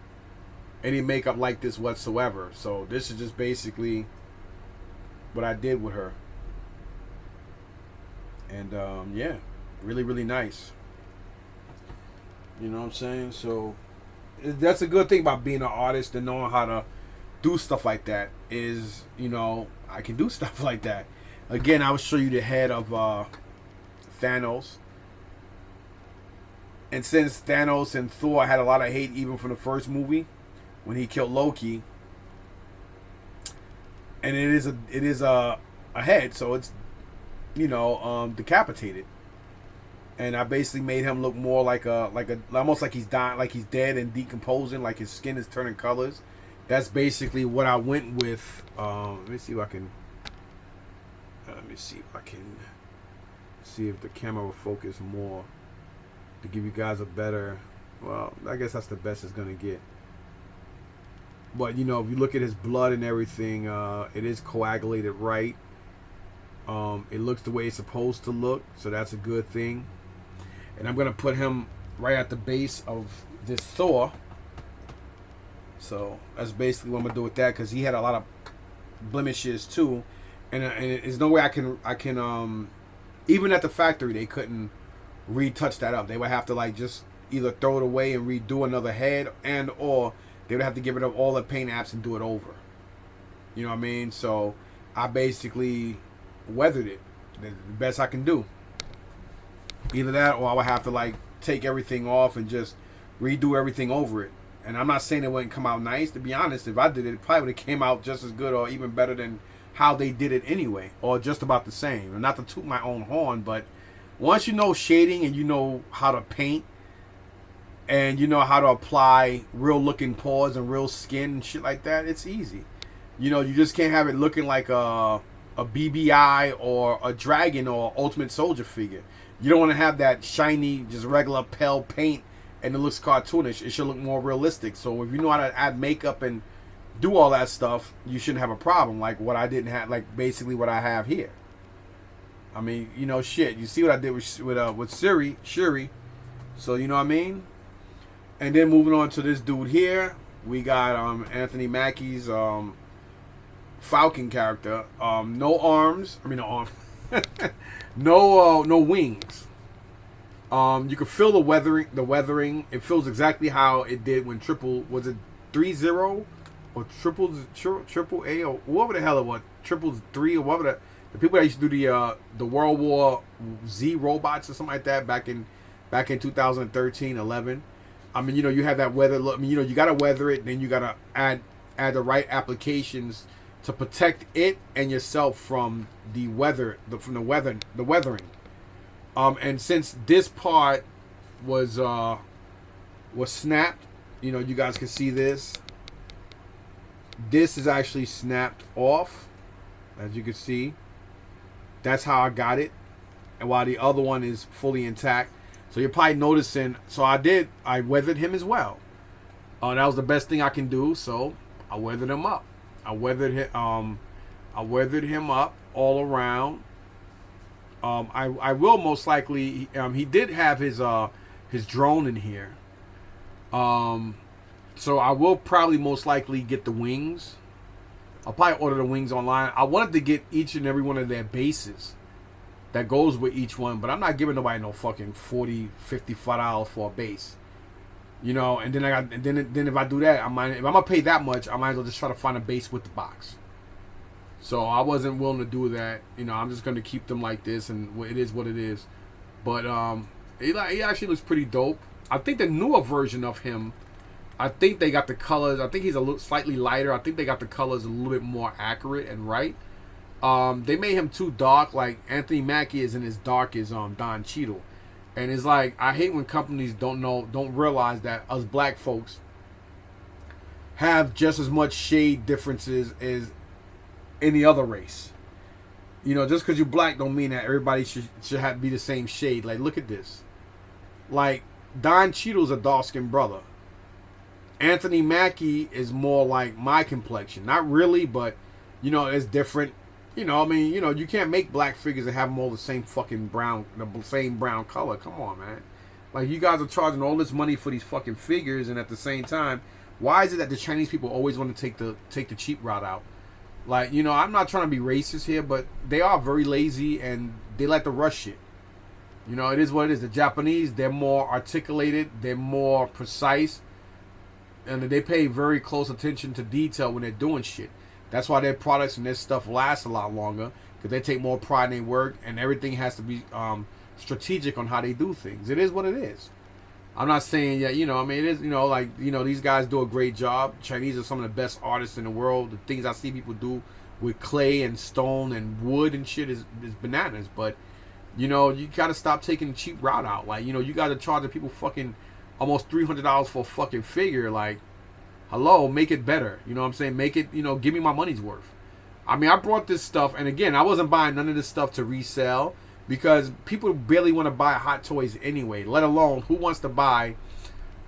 any makeup like this whatsoever. So this is just basically what I did with her. And yeah, really, really nice. You know what I'm saying? So that's a good thing about being an artist and knowing how to do stuff like that is, I can do stuff like that. Again, I will show you the head of Thanos. And since Thanos and Thor had a lot of hate even from the first movie when he killed Loki, and it is a head, so it's decapitated. And I basically made him look more like almost like he's dying, like he's dead and decomposing, like his skin is turning colors. That's basically what I went with. Let me see if I can. Let me see if I can see if the camera will focus more to give you guys a better. Well, I guess that's the best it's gonna get. But you know, if you look at his blood and everything, it is coagulated right. It looks the way it's supposed to look, so that's a good thing. And I'm gonna put him right at the base of this Thor. So that's basically what I'm gonna do with that, because he had a lot of blemishes too, and there's no way I can even at the factory they couldn't retouch that up. They would have to like just either throw it away and redo another head, and or they would have to give it up all the paint apps and do it over. You know what I mean? So I basically weathered it the best I can do. Either that, or I would have to like take everything off and just redo everything over it. And I'm not saying it wouldn't come out nice. To be honest, if I did it, it probably would have came out just as good or even better than how they did it anyway, or just about the same. And not to toot my own horn, but once you know shading and you know how to paint and you know how to apply real looking pores and real skin and shit like that, it's easy. You know, you just can't have it looking like a BBI or a Dragon or Ultimate Soldier figure. You don't want to have that shiny, just regular pale paint and it looks cartoonish. It should look more realistic. So if you know how to add makeup and do all that stuff, you shouldn't have a problem like what I didn't have, like basically what I have here. I mean, you know, shit. You see what I did with Shuri. So you know what I mean. And then moving on to this dude here, we got Anthony Mackie's Falcon character. No arms. I mean, no arms. No wings. You can feel the weathering. It feels exactly how it did when triple, was it 3-0 or triple A or whatever the hell it was, 3 or whatever the people that used to do the World War Z robots or something like that back in 2013, 11. I mean, you know, you have that weather look. I mean, you know, you gotta weather it, then you gotta add the right applications to protect it and yourself from the weathering. And since this part was snapped, you know, you guys can see this. This is actually snapped off, as you can see. That's how I got it, and while the other one is fully intact. So you're probably noticing. So I weathered him as well. That was the best thing I can do. So I weathered him up. I weathered him up all around. I will most likely. He did have his drone in here. So I will probably most likely get the wings. I'll probably order the wings online. I wanted to get each and every one of their bases that goes with each one, but I'm not giving nobody no fucking $40, $55 for a base. You know, and then if I do that, if I'm gonna pay that much, I might as well just try to find a base with the box. So I wasn't willing to do that. You know, I'm just gonna keep them like this, and it is what it is. But he actually looks pretty dope. I think the newer version of him, I think they got the colors. I think he's a little slightly lighter. I think they got the colors a little bit more accurate and right. They made him too dark. Like Anthony Mackie isn't as dark as Don Cheadle, and it's like I hate when companies don't realize that us black folks have just as much shade differences as any other race. You know, just because you're black don't mean that everybody should have to be the same shade. Like, look at this. Like, Don Cheadle's a dark-skinned brother. Anthony Mackie is more like my complexion. Not really, but, you know, it's different. You know, I mean, you know, you can't make black figures and have them all the same fucking brown, the same brown color. Come on, man. Like, you guys are charging all this money for these fucking figures, and at the same time, why is it that the Chinese people always want to take the cheap route out? Like, you know, I'm not trying to be racist here, but they are very lazy and they like to rush shit. You know, it is what it is. The Japanese, they're more articulated, they're more precise, and they pay very close attention to detail when they're doing shit. That's why their products and their stuff last a lot longer, because they take more pride in their work, and everything has to be strategic on how they do things. It is what it is. I'm not saying that, you know, I mean, it is, you know, like, you know, these guys do a great job. Chinese are some of the best artists in the world. The things I see people do with clay and stone and wood and shit is bananas. But, you know, you got to stop taking the cheap route out. Like, you know, you got to charge the people fucking almost $300 for a fucking figure. Like, hello, make it better. You know what I'm saying? Make it, you know, give me my money's worth. I mean, I brought this stuff, and again, I wasn't buying none of this stuff to resell because people barely want to buy Hot Toys anyway, let alone who wants to buy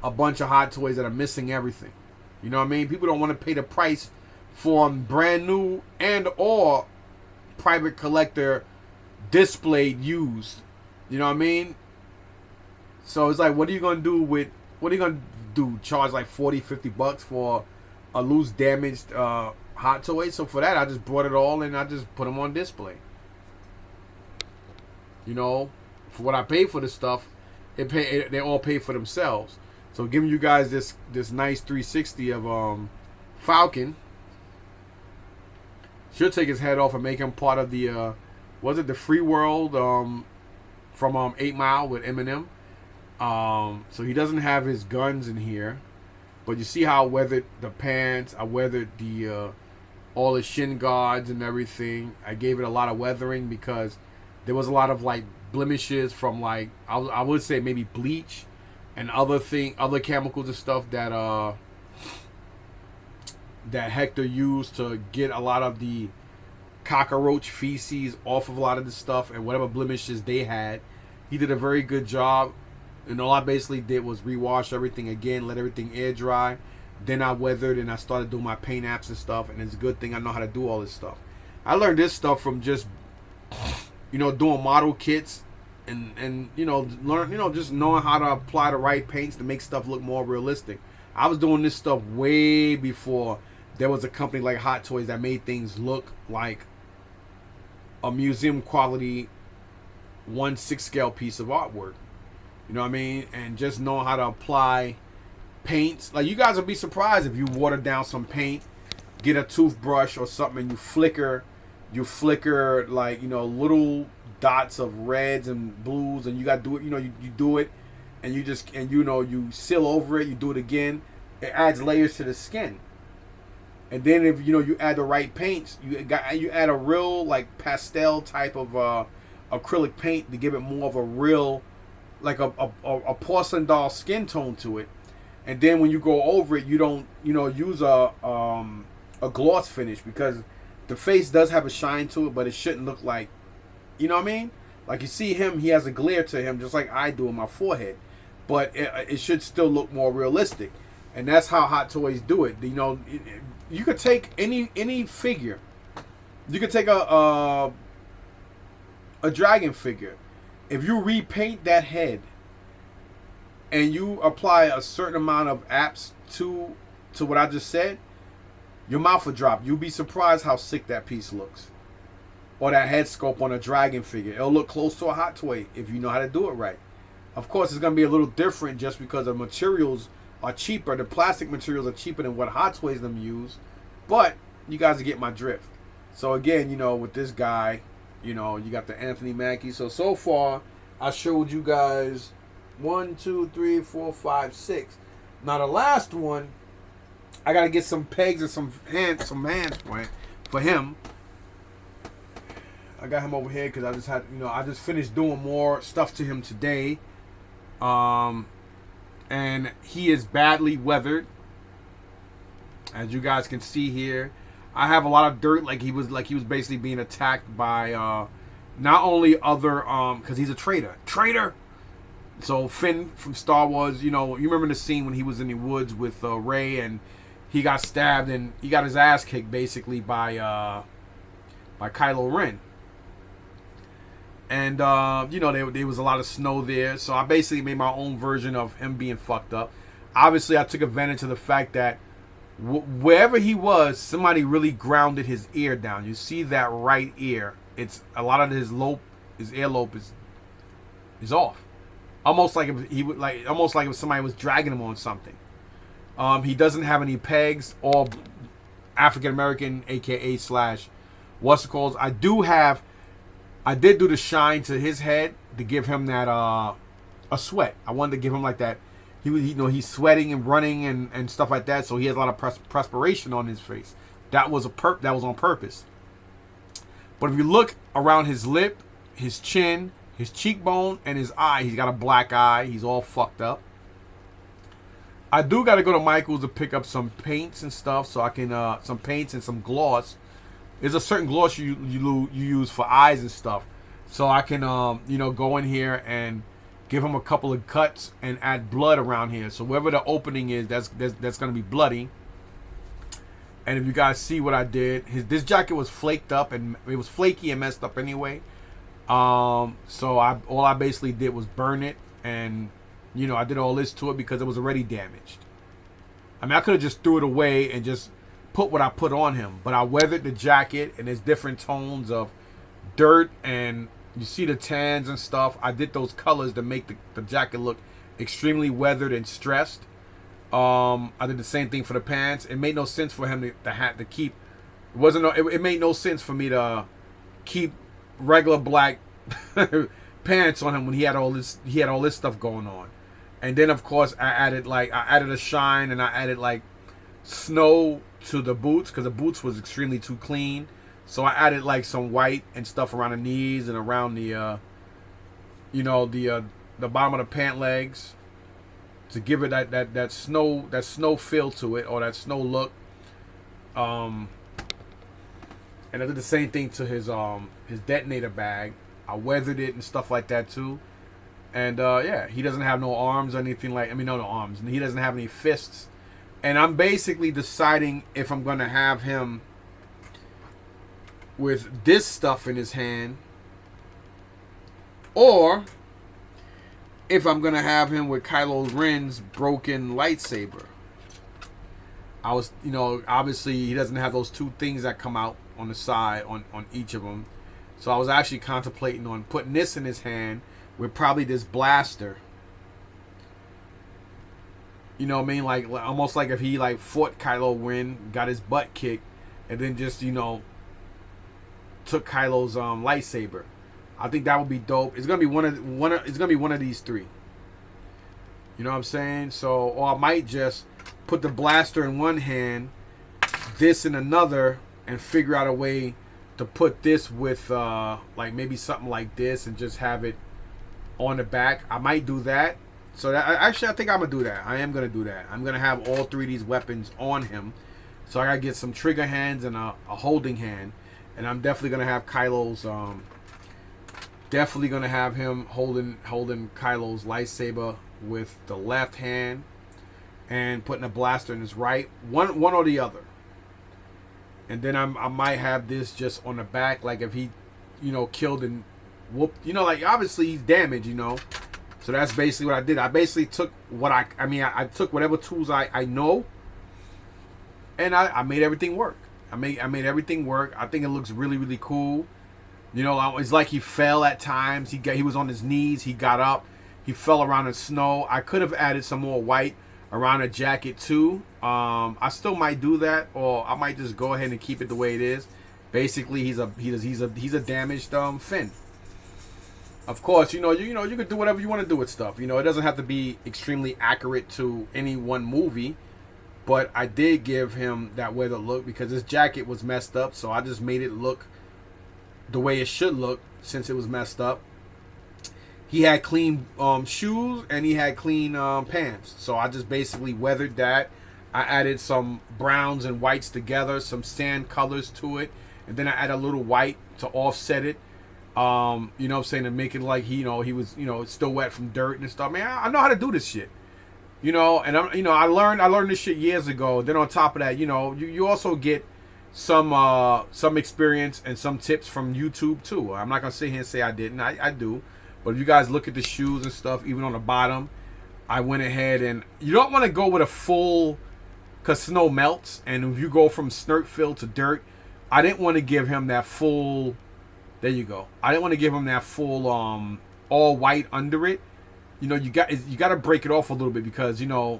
a bunch of Hot Toys that are missing everything. You know what I mean? People don't want to pay the price for brand new and or private collector displayed used. You know what I mean? So it's like, what are you going to do with, what are you going to do? Charge like 40, 50 bucks for a loose damaged Hot Toy? So for that, I just brought it all and I just put them on display. You know, for what I paid for this stuff, they all pay for themselves. So giving you guys this nice 360 of Falcon. Should take his head off and make him part of the was it the Free World from 8 Mile with Eminem. So he doesn't have his guns in here, but you see how I weathered the pants. I weathered the all the shin guards and everything. I gave it a lot of weathering because there was a lot of like blemishes from like I would say maybe bleach and other chemicals and stuff that that Hector used to get a lot of the cockroach feces off of a lot of the stuff and whatever blemishes they had. He did a very good job. And all I basically did was rewash everything again, let everything air dry. Then I weathered and I started doing my paint apps and stuff. And it's a good thing I know how to do all this stuff. I learned this stuff from just, doing model kits and just knowing how to apply the right paints to make stuff look more realistic. I was doing this stuff way before there was a company like Hot Toys that made things look like a museum quality 1/6 scale piece of artwork. You know what I mean? And just knowing how to apply paints. Like, you guys will be surprised if you water down some paint, get a toothbrush or something, and you flicker like, little dots of reds and blues, and you got to do it, you do it, and you seal over it, you do it again. It adds layers to the skin. And then if you add the right paints, you add a real like pastel type of acrylic paint to give it more of a real, like a porcelain doll skin tone to it. And then when you go over it, you don't use a gloss finish, because the face does have a shine to it, but it shouldn't look like, you know what I mean? Like, you see him, he has a glare to him just like I do in my forehead, but it should still look more realistic. And that's how Hot Toys do it. You could take any figure. You could take a dragon figure. If you repaint that head and you apply a certain amount of apps to what I just said, your mouth will drop. You'll be surprised how sick that piece looks. Or that head sculpt on a dragon figure. It'll look close to a Hot Toy if you know how to do it right. Of course, it's going to be a little different just because the materials are cheaper. The plastic materials are cheaper than what Hot Toys them use. But you guys get my drift. So again, with this guy, you got the Anthony Mackie. So far, I showed you guys 1, 2, 3, 4, 5, 6. Now the last one, I gotta get some pegs and some hands for him. I got him over here because I just had, I just finished doing more stuff to him today. And he is badly weathered, as you guys can see here. I have a lot of dirt, like he was basically being attacked by not only other because he's a traitor. So Finn from Star Wars, you remember the scene when he was in the woods with Rey and he got stabbed and he got his ass kicked basically by Kylo Ren. And there was a lot of snow there, so I basically made my own version of him being fucked up. Obviously, I took advantage of the fact that wherever he was, somebody really grounded his ear down. You see that right ear? It's a lot of his earlobe is off, almost like if somebody was dragging him on something. He doesn't have any pegs or African American, aka / what's it called? I did do the shine to his head to give him that a sweat. I wanted to give him like that. He's sweating and running and stuff like that, so he has a lot of perspiration on his face. That was on purpose. But if you look around his lip, his chin, his cheekbone, and his eye, he's got a black eye. He's all fucked up. I do got to go to Michael's to pick up some paints and stuff, so I can some paints and some gloss. there's a certain gloss you use for eyes and stuff. So I can go in here and give him a couple of cuts and add blood around here. So wherever the opening is, that's going to be bloody. And if you guys see what I did, this jacket was flaked up and it was flaky and messed up anyway. So all I basically did was burn it, and I did all this to it because it was already damaged. I mean, I could have just threw it away and just put what I put on him, but I weathered the jacket, and there's different tones of dirt, and you see the tans and stuff. I did those colors to make the jacket look extremely weathered and stressed. I did the same thing for the pants. It made no sense for him to keep. It made no sense for me to keep regular black pants on him when he had all this stuff going on. And then of course I added a shine, and I added like snow to the boots because the boots was extremely too clean. So I added like some white and stuff around the knees and around the the bottom of the pant legs to give it that snow feel to it, or that snow look. And I did the same thing to his detonator bag. I weathered it and stuff like that too. And he doesn't have no arms or anything no arms. He doesn't have any fists. And I'm basically deciding if I'm gonna have him with this stuff in his hand, or if I'm gonna have him with Kylo Ren's broken lightsaber. I was, obviously he doesn't have those two things that come out on the side on each of them. So I was actually contemplating on putting this in his hand with probably this blaster. You know what I mean? Like almost like if he fought Kylo Ren, got his butt kicked, and then just took Kylo's lightsaber. I think that would be dope. It's gonna be one of these three. You know what I'm saying? So, or I might just put the blaster in one hand, this in another, and figure out a way to put this with maybe something like this, and just have it on the back. I might do that. So I think I'm gonna do that. I am gonna do that. I'm gonna have all three of these weapons on him. So I gotta get some trigger hands and a holding hand, and I'm definitely gonna have Kylo's. Definitely gonna have him holding Kylo's lightsaber with the left hand, and putting a blaster in his right. One or the other. And then I might have this just on the back, like if he, killed and whooped. Obviously he's damaged, So that's basically what I did. I basically took I took whatever tools I know, and I made everything work. I made everything work. I think it looks really, really cool. It's like he fell at times. He was on his knees. He got up. He fell around in snow. I could have added some more white around the jacket too. I still might do that, or I might just go ahead and keep it the way it is. Basically, he's a damaged Finn. Of course, you could do whatever you want to do with stuff. It doesn't have to be extremely accurate to any one movie. But I did give him that weather look because his jacket was messed up, so I just made it look the way it should look since it was messed up. He had clean shoes and he had clean pants, so I just basically weathered that. I added some browns and whites together, some sand colors to it, and then I added a little white to offset it. You know what I'm saying, to make it like he was still wet from dirt and stuff. Man, I know how to do this shit. And I learned this shit years ago. Then on top of that, you also get some experience and some tips from YouTube too. I'm not gonna sit here and say I didn't. I do. But if you guys look at the shoes and stuff, even on the bottom, I went ahead and you don't want to go with a full, because snow melts, and if you go from snort fill to dirt, I didn't want to give him that full. There you go. I didn't want to give him that full all white under it. You got to break it off a little bit because it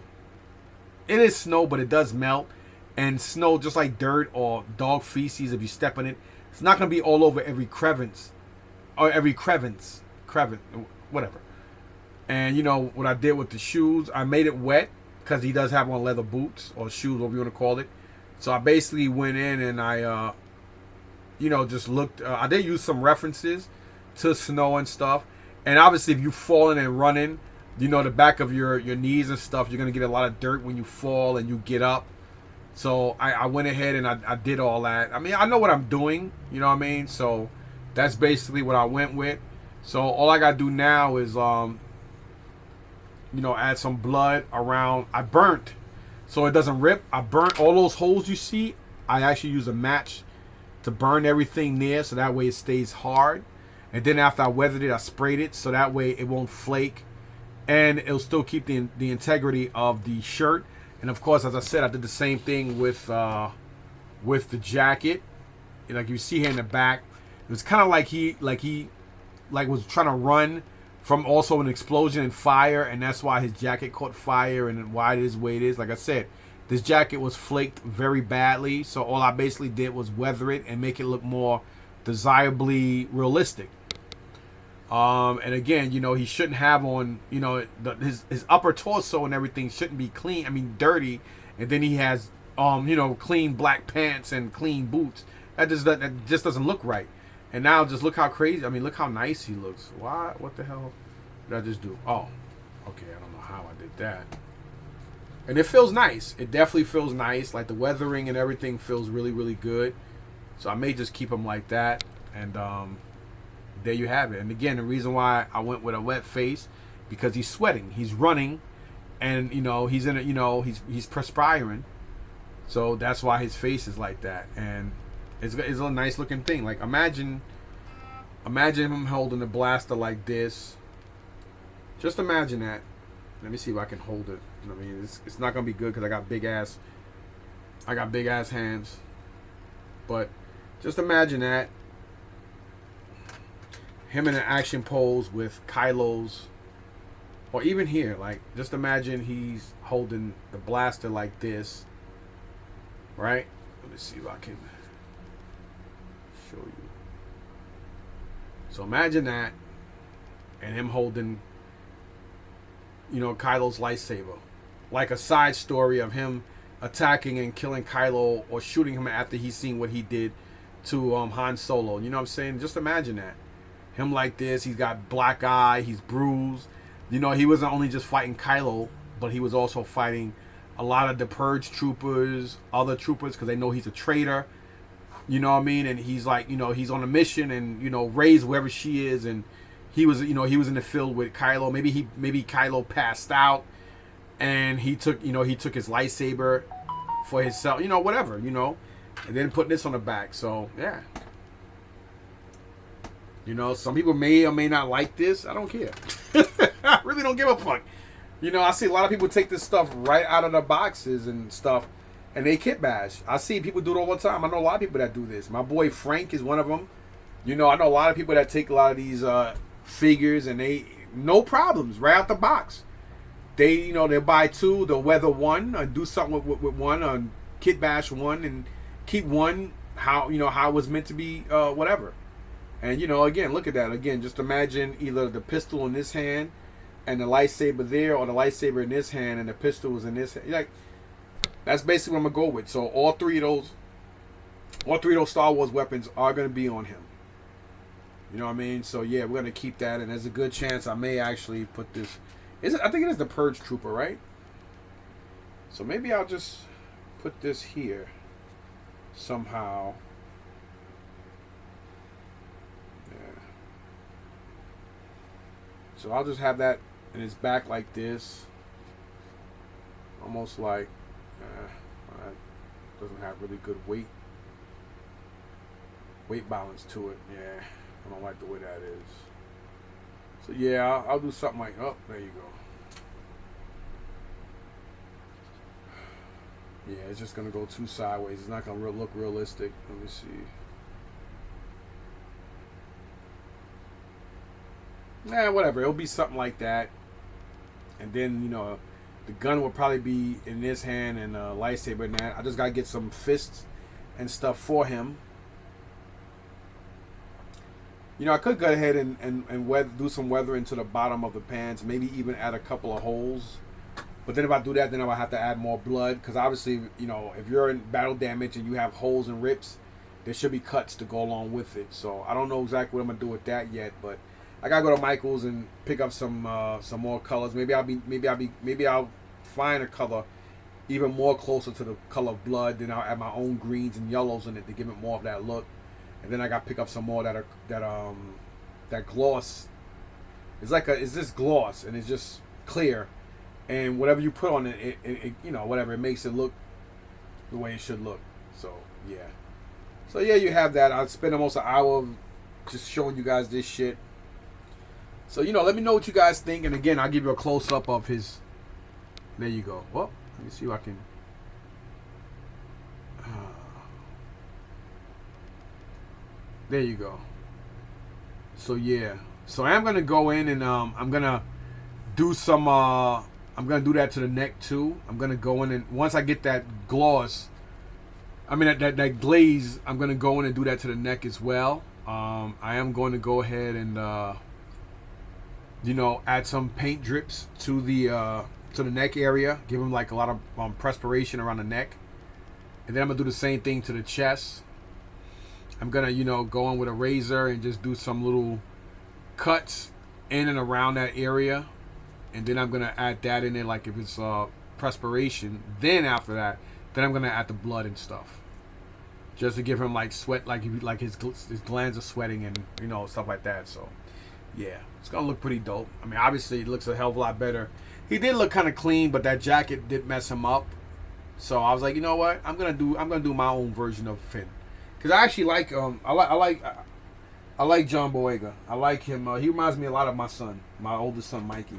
is snow, but it does melt. And snow, just like dirt or dog feces, if you step in it, it's not going to be all over every crevice, whatever. And what I did with the shoes, I made it wet because he does have on leather boots or shoes, whatever you want to call it. So I basically went in and I, just looked. I did use some references to snow and stuff. And obviously, if you're falling and running, the back of your knees and stuff, you're going to get a lot of dirt when you fall and you get up. So I went ahead and I did all that. I mean, I know what I'm doing. You know what I mean? So that's basically what I went with. So all I gotta do now is add some blood around. I burnt so it doesn't rip. I burnt all those holes you see. I actually use a match to burn everything there, so that way it stays hard. And then after I weathered it, I sprayed it so that way it won't flake, and it'll still keep the integrity of the shirt. And of course, as I said, I did the same thing with the jacket. And like you see here in the back, it was kind of like he was trying to run from also an explosion and fire, and that's why his jacket caught fire and why it is the way it is. Like I said, this jacket was flaked very badly, so all I basically did was weather it and make it look more desirably realistic. And again, he shouldn't have on, his upper torso and everything shouldn't be clean. I mean, dirty, and then he has, clean black pants and clean boots. That just doesn't look right. And now just look how crazy. I mean, look how nice he looks. Why? What the hell did I just do? Oh, okay. I don't know how I did that. And it feels nice. It definitely feels nice. Like the weathering and everything feels really, really good. So I may just keep him like that. And there you have it. And again, the reason why I went with a wet face, because he's sweating, he's running, and he's in a, he's perspiring. So that's why his face is like that. And it's a nice looking thing. Like imagine him holding a blaster like this. Just imagine that. Let me see if I can hold it. I mean, it's not gonna be good because I got big ass hands. But just imagine that. Him in an action pose with Kylo's, or even here, like just imagine he's holding the blaster like this, right? Let me see if I can show you. So imagine that, and him holding, Kylo's lightsaber, like a side story of him attacking and killing Kylo or shooting him after he's seen what he did to Han Solo. You know what I'm saying? Just imagine that. Him like this, he's got black eye, he's bruised. He wasn't only just fighting Kylo, but he was also fighting a lot of the Purge troopers, other troopers, because they know he's a traitor. You know what I mean? And he's like, he's on a mission, and Rey's wherever she is, and he was in the field with Kylo. Maybe Kylo passed out, and he took his lightsaber for himself, whatever, and then putting this on the back. So yeah. Some people may or may not like this. I don't care. I really don't give a fuck. I see a lot of people take this stuff right out of the boxes and stuff, and they kit bash. I see people do it all the time. I know a lot of people that do this. My boy Frank is one of them. I know a lot of people that take a lot of these figures, and they no problems right out the box. They they buy two, they'll weather one, and do something with one, kit bash one, and keep one how how it was meant to be, whatever. And again, look at that. Again, just imagine either the pistol in this hand and the lightsaber there, or the lightsaber in this hand and the pistol was in this hand. Like, that's basically what I'm gonna go with. So all three of those Star Wars weapons are gonna be on him. You know what I mean? So yeah, we're gonna keep that, and there's a good chance I may actually put this. I think it is the Purge Trooper, right? So maybe I'll just put this here somehow. So I'll just have that in his back like this. Almost like, doesn't have really good weight balance to it. Yeah, I don't like the way that is. So yeah, I'll do something like, oh, there you go. Yeah, it's just going to go too sideways. It's not going to look realistic. Let me see. Whatever. It'll be something like that. And then, the gun will probably be in this hand and a lightsaber in that. I just got to get some fists and stuff for him. I could go ahead and do some weathering to the bottom of the pants. Maybe even add a couple of holes. But then if I do that, then I will have to add more blood. Because obviously, if you're in battle damage and you have holes and rips, there should be cuts to go along with it. So I don't know exactly what I'm going to do with that yet. But I gotta go to Michael's and pick up some more colors. Maybe I'll find a color even more closer to the color of blood. Then I'll add my own greens and yellows in it to give it more of that look. And then I got to pick up some more that gloss. It's this gloss, and it's just clear. And whatever you put on it, it you know, whatever, it makes it look the way it should look. So yeah. So yeah, you have that. I spent almost an hour just showing you guys this shit. So, you know, let me know what you guys think. And again, I'll give you a close up of his. There you go. Well, let me see if I can. There you go. So yeah. So I'm gonna go in and I'm gonna do some. I'm gonna do that to the neck too. I'm gonna go in and once I get that gloss, I mean that glaze, I'm gonna go in and do that to the neck as well. I am going to go ahead and you know, add some paint drips to the neck area. Give him like a lot of perspiration around the neck, and then I'm gonna do the same thing to the chest. I'm gonna, you know, go in with a razor and just do some little cuts in and around that area, and then I'm gonna add that in there, like if it's perspiration. Then after that, then I'm gonna add the blood and stuff, just to give him like sweat, like his glands are sweating and, you know, stuff like that. So yeah, it's gonna look pretty dope. I mean, obviously it looks a hell of a lot better. He did look kind of clean, but that jacket did mess him up. So I was like, you know what? I'm gonna do my own version of Finn, because I actually like I like John Boyega. I like him. He reminds me a lot of my son, my oldest son, Mikey.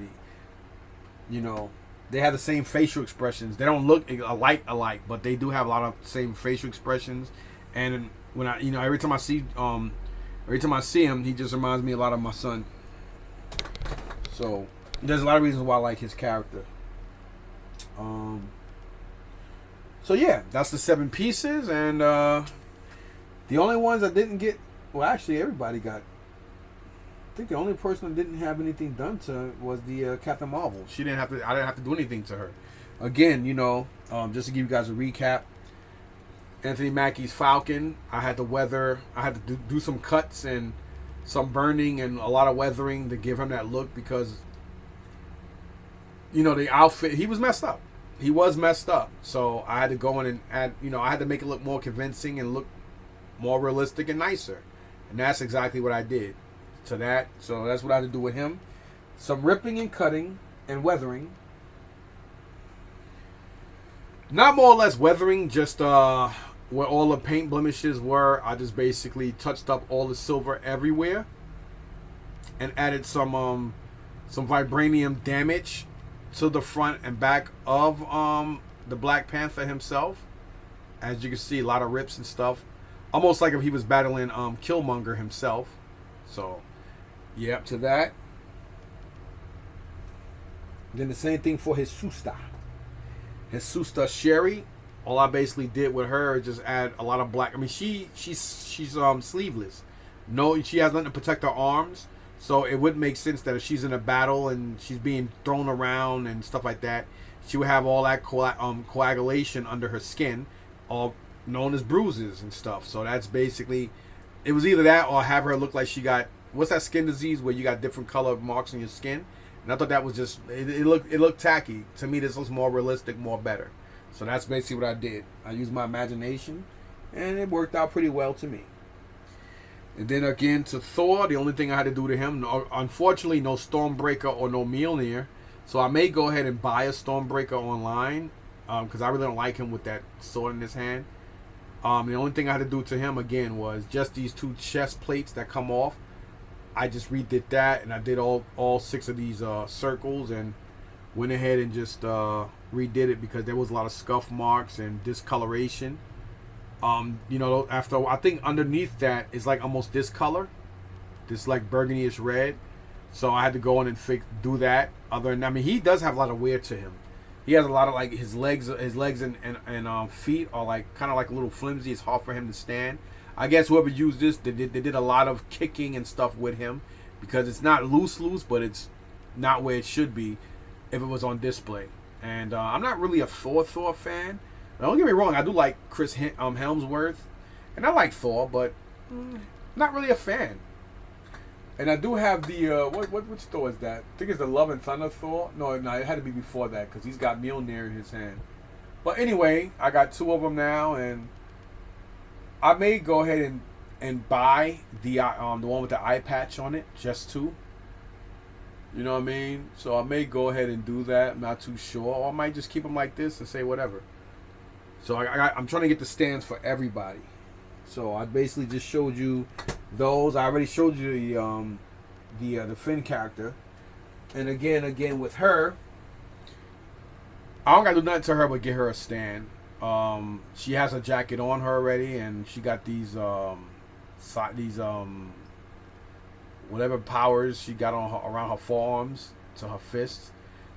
You know, they have the same facial expressions. They don't look alike, but they do have a lot of same facial expressions. And when I, you know, every time I see him, he just reminds me a lot of my son. So there's a lot of reasons why I like his character. So yeah, that's the 7 pieces, and the only ones I didn't get. Well, actually, everybody got. I think the only person that didn't have anything done to was the Captain Marvel. She didn't have to. I didn't have to do anything to her. Again, you know, just to give you guys a recap. Anthony Mackie's Falcon. I had to do some cuts and some burning and a lot of weathering to give him that look, because, you know, the outfit, he was messed up. He was messed up. So I had to go in and add, you know, I had to make it look more convincing and look more realistic and nicer. And that's exactly what I did to that. So that's what I had to do with him. Some ripping and cutting and weathering. Not more or less weathering, just where all the paint blemishes were. I just basically touched up all the silver everywhere and added some vibranium damage to the front and back of the Black Panther himself. As you can see, a lot of rips and stuff, almost like if he was battling Killmonger himself. So yeah, up to that. Then the same thing for his sister. His sister Sherry. All I basically did with her is just add a lot of black. I mean, she's sleeveless. No, she has nothing to protect her arms. So it would make sense that if she's in a battle and she's being thrown around and stuff like that, she would have all that coagulation under her skin, all known as bruises and stuff. So that's basically, it was either that or have her look like she got, what's that skin disease where you got different color marks on your skin? And I thought that was just, it looked tacky. To me, this looks more realistic, more better. So that's basically what I did. I used my imagination, and it worked out pretty well to me. And then again to Thor, the only thing I had to do to him, unfortunately, no Stormbreaker or no Mjolnir. So I may go ahead and buy a Stormbreaker online, because I really don't like him with that sword in his hand. The only thing I had to do to him again was just these 2 chest plates that come off. I just redid that, and I did all 6 of these circles, and went ahead and just redid it because there was a lot of scuff marks and discoloration. You know, after, I think underneath that is like almost this color, this like burgundy-ish red. So I had to go in and do that. Other than, I mean, he does have a lot of wear to him. He has a lot of, like, his legs and feet are like kind of like a little flimsy. It's hard for him to stand. I guess whoever used this, they did a lot of kicking and stuff with him, because it's not loose, but it's not where it should be if it was on display. And I'm not really a Thor fan. Now, don't get me wrong, I do like Chris Hemsworth, and I like Thor, but not really a fan. And I do have the which Thor is that? I think it's the Love and Thunder Thor. No, it had to be before that, because he's got Mjolnir in his hand. But anyway, I got 2 of them now, and I may go ahead and buy the one with the eye patch on it, just 2. You know what I mean? So I may go ahead and do that. I'm not too sure. Or I might just keep them like this and say whatever. So I'm trying to get the stands for everybody. So I basically just showed you those. I already showed you the Finn character. And again with her, I don't gotta do nothing to her but get her a stand. She has a jacket on her already, and she got these whatever powers she got on her, around her forearms to her fists.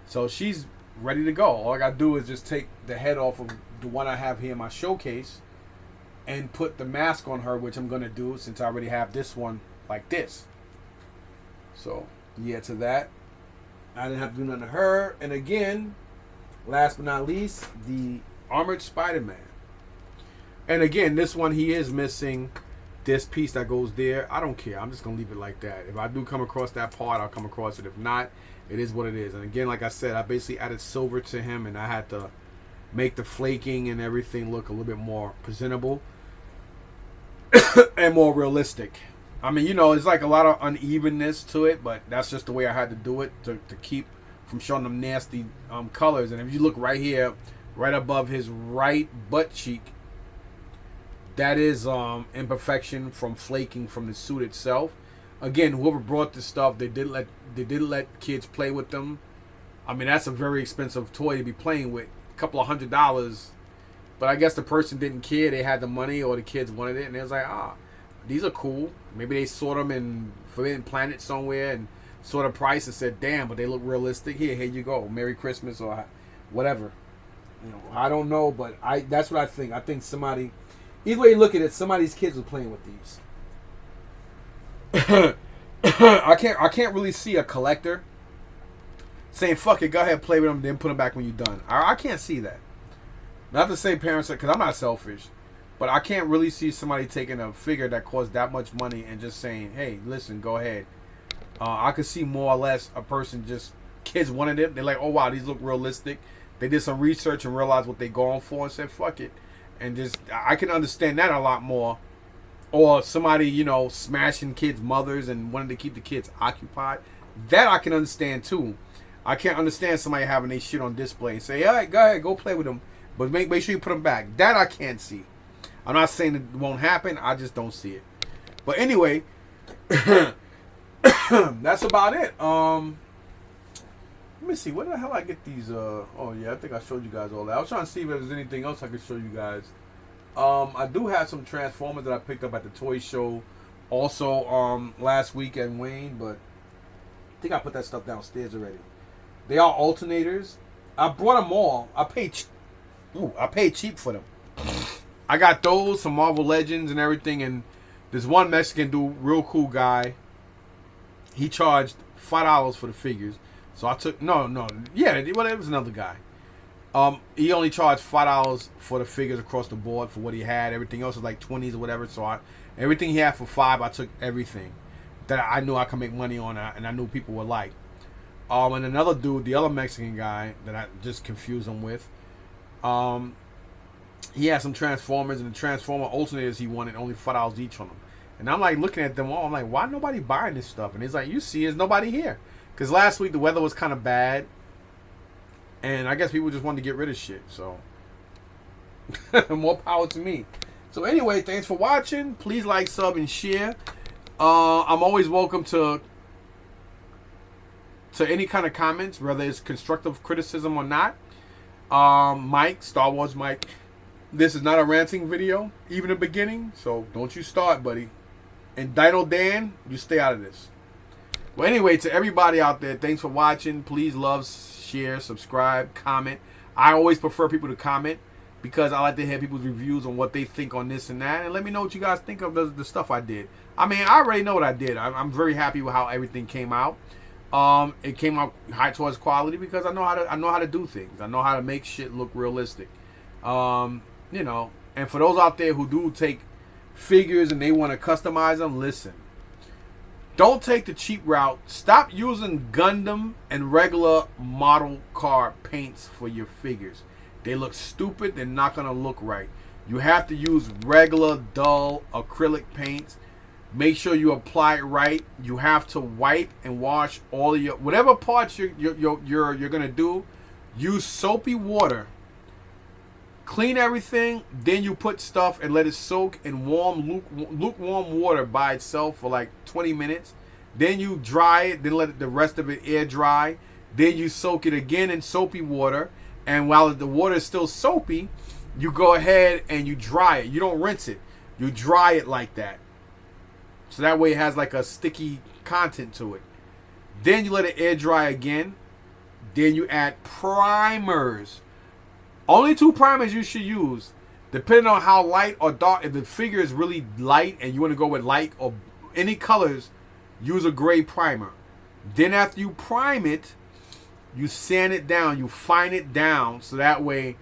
So she's ready to go. All I gotta do is just take the head off of the one I have here in my showcase and put the mask on her, which I'm gonna do since I already have this one like this. So yeah, to that. I didn't have to do nothing to her. And again, last but not least, the Armored Spider-Man. And again, this one, he is missing this piece that goes there. I don't care. I'm just going to leave it like that. If I do come across that part, I'll come across it. If not, it is what it is. And again, like I said, I basically added silver to him, and I had to make the flaking and everything look a little bit more presentable and more realistic. I mean, you know, it's like a lot of unevenness to it, but that's just the way I had to do it to keep from showing them nasty colors. And if you look right here, right above his right butt cheek, that is imperfection from flaking from the suit itself. Again, whoever brought this stuff, they did let kids play with them. I mean, that's a very expensive toy to be playing with, a couple of $100s. But I guess the person didn't care. They had the money, or the kids wanted it, and they was like, these are cool. Maybe they saw them in Forbidden Planet somewhere and saw the price and said, damn, but they look realistic. Here you go. Merry Christmas or whatever. You know, I don't know, but that's what I think. I think somebody, either way you look at it, somebody's kids were playing with these. I can't really see a collector saying, fuck it, go ahead, play with them, then put them back when you're done. I can't see that. Not to say parents, because I'm not selfish. But I can't really see somebody taking a figure that costs that much money and just saying, hey, listen, go ahead. I could see more or less a person just, kids wanted it. They're like, oh, wow, these look realistic. They did some research and realized what they're going for and said, fuck it. And just, I can understand that a lot more. Or somebody, you know, smashing kids' mothers and wanting to keep the kids occupied. That I can understand, too. I can't understand somebody having their shit on display and say, all right, go ahead, go play with them. But make sure you put them back. That I can't see. I'm not saying it won't happen. I just don't see it. But anyway, that's about it. Let me see. Where the hell I get these? Oh yeah, I think I showed you guys all that. I was trying to see if there's anything else I could show you guys. I do have some Transformers that I picked up at the toy show, also last week at Wayne. But I think I put that stuff downstairs already. They are alternators. I brought them all. I paid cheap for them. I got those, some Marvel Legends and everything, and this one Mexican dude, real cool guy, he charged $5 for the figures. So I took, it was another guy. He only charged $5 for the figures across the board for what he had. Everything else was like 20s or whatever. So everything he had for $5, I took everything that I knew I could make money on, and I knew people would like. And another dude, the other Mexican guy that I just confused him with, he had some Transformers, and the Transformer alternators he wanted only $5 each on them. And I'm like looking at them all, I'm like, why nobody buying this stuff? And he's like, you see, there's nobody here. Because last week the weather was kind of bad, and I guess people just wanted to get rid of shit. So more power to me. So anyway, thanks for watching. Please like, sub, and share. I'm always welcome to any kind of comments, whether it's constructive criticism or not. Mike, Star Wars Mike, this is not a ranting video, even in the beginning, so don't you start, buddy. And Dino Dan, you stay out of this. Well, anyway, to everybody out there, thanks for watching. Please love, share, subscribe, comment. I always prefer people to comment because I like to hear people's reviews on what they think on this and that, and let me know what you guys think of the stuff I did. I mean, I already know what I did. I'm very happy with how everything came out. It came out high towards quality because I know how to do things. I know how to make shit look realistic. You know, and for those out there who do take figures and they want to customize them, listen. Don't take the cheap route. Stop using Gundam and regular model car paints for your figures. They look stupid. They're not going to look right. You have to use regular, dull acrylic paints. Make sure you apply it right. You have to wipe and wash all of your whatever parts you're gonna do. Use soapy water. Clean everything. Then you put stuff and let it soak in warm, lukewarm water by itself for like 20 minutes. Then you dry it. Then let the rest of it air dry. Then you soak it again in soapy water. And while the water is still soapy, you go ahead and you dry it. You don't rinse it. You dry it like that. So that way it has like a sticky content to it. Then you let it air dry again. Then you add primers. Only 2 primers you should use. Depending on how light or dark. If the figure is really light and you want to go with light or any colors, use a gray primer. Then after you prime it, you sand it down. You fine it down so that way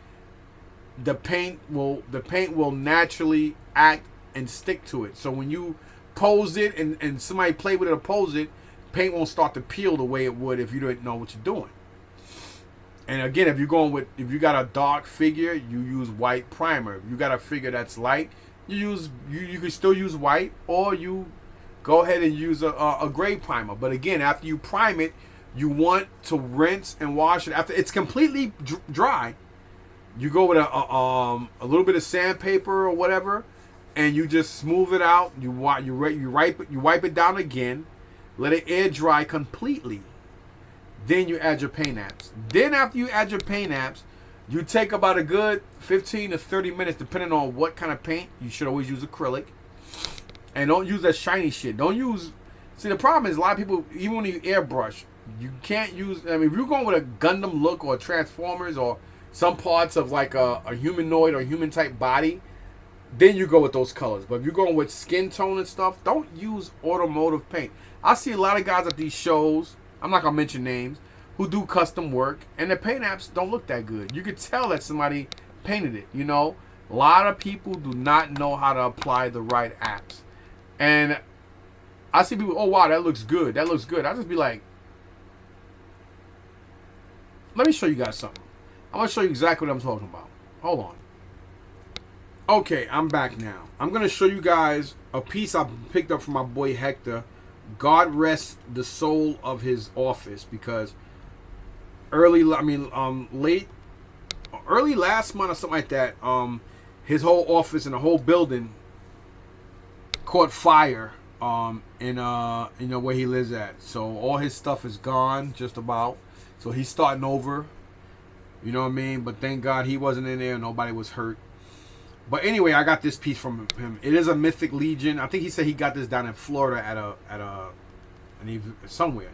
the paint will naturally act and stick to it. So when you pose it and somebody play with it or pose it, paint won't start to peel the way it would if you didn't know what you're doing. And again, if you got a dark figure, you use white primer. If you got a figure that's light, you can still use white, or you go ahead and use a gray primer. But again, after you prime it, you want to rinse and wash it after it's completely dry. You go with a little bit of sandpaper or whatever, and you just smooth it out. You wipe it down again, let it air dry completely. Then you add your paint apps. Then after you add your paint apps, you take about a good 15 to 30 minutes, depending on what kind of paint. You should always use acrylic, and don't use that shiny shit. Don't use. See, the problem is a lot of people, even when you airbrush, you can't use. I mean, if you're going with a Gundam look or Transformers or some parts of like a humanoid or human type body, then you go with those colors. But if you're going with skin tone and stuff, don't use automotive paint. I see a lot of guys at these shows, I'm not going to mention names, who do custom work, and the paint apps don't look that good. You could tell that somebody painted it, you know. A lot of people do not know how to apply the right apps. And I see people, oh, wow, that looks good. That looks good. I just be like, let me show you guys something. I'm going to show you exactly what I'm talking about. Hold on. Okay, I'm back now. I'm going to show you guys a piece I picked up from my boy Hector. God rest the soul of his office, because early last month or something like that, his whole office and the whole building caught fire in where he lives at. So all his stuff is gone, just about. So he's starting over. You know what I mean? But thank God he wasn't in there. Nobody was hurt. But anyway, I got this piece from him. It is a Mythic Legion. I think he said he got this down in Florida somewhere.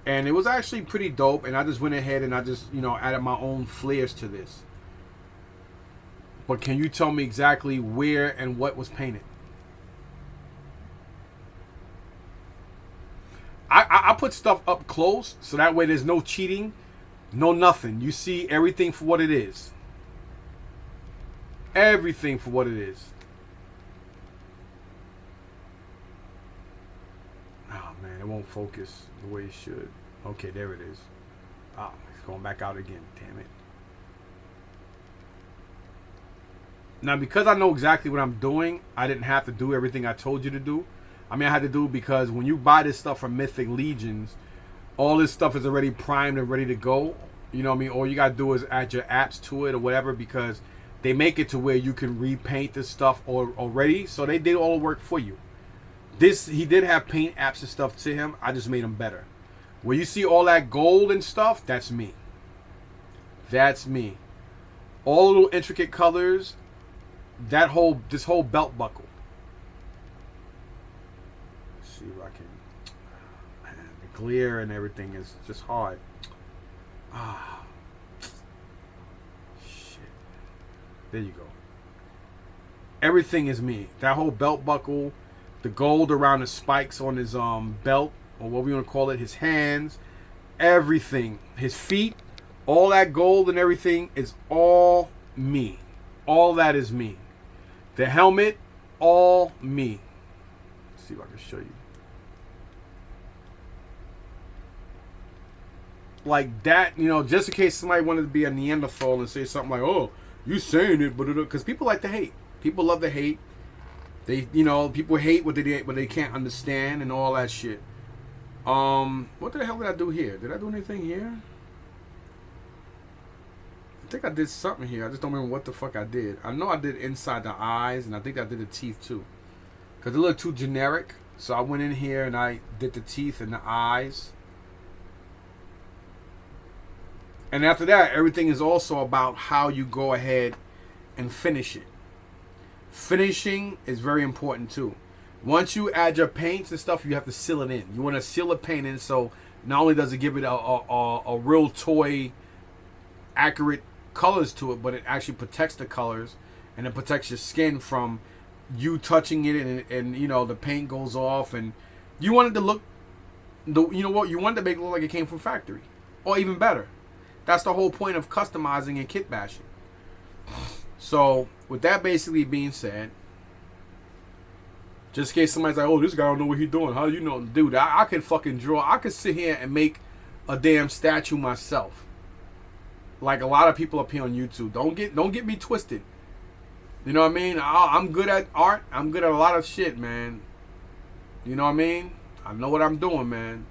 And it was actually pretty dope. And I just went ahead and I just, added my own flares to this. But can you tell me exactly where and what was painted? I put stuff up close so that way there's no cheating, no nothing. You see everything for what it is. Everything for what it is. Oh man, it won't focus the way it should. Okay, there it is. Ah, it's going back out again. Damn it. Now, because I know exactly what I'm doing, I didn't have to do everything I told you to do. I mean, I had to do it because when you buy this stuff from Mythic Legions, all this stuff is already primed and ready to go. You know what I mean? All you got to do is add your apps to it or whatever, because they make it to where you can repaint this stuff already. So they did all the work for you. He did have paint apps and stuff to him. I just made them better. Where you see all that gold and stuff, that's me. That's me. All the little intricate colors. This whole belt buckle. Let's see if I can. Man, the glare and everything is just hard. Shit. There you go. Everything is me. That whole belt buckle, the gold around the spikes on his belt, or what we want to call it, his hands, everything, his feet, all that gold and everything is all me. All that is me. The helmet, all me. Let's see if I can show you. like that, you know, just in case somebody wanted to be a Neanderthal and say something like, "Oh, you saying it," but because people like to hate, people love to hate. They, you know, people hate what they can't understand and all that shit. What the hell did I do here? Did I do anything here? I think I did something here. I just don't remember what the fuck I did. I know I did inside the eyes, and I think I did the teeth too, because it looked too generic. So I went in here and I did the teeth and the eyes. And after that, everything is also about how you go ahead and finish it. Finishing is very important too. Once you add your paints and stuff, you have to seal it in. You want to seal the paint in, so not only does it give it a real toy accurate colors to it, but it actually protects the colors, and it protects your skin from you touching it, and you know, the paint goes off, and you want it to look, you know what, you want it to make it look like it came from factory, or even better. That's the whole point of customizing and kit bashing. So with that basically being said, just in case somebody's like, "Oh, this guy don't know what he's doing," how do you know? Dude, I could fucking draw. I could sit here and make a damn statue myself, like a lot of people up here on YouTube. Don't get me twisted. You know what I mean? I'm good at art. I'm good at a lot of shit, man. You know what I mean? I know what I'm doing, man.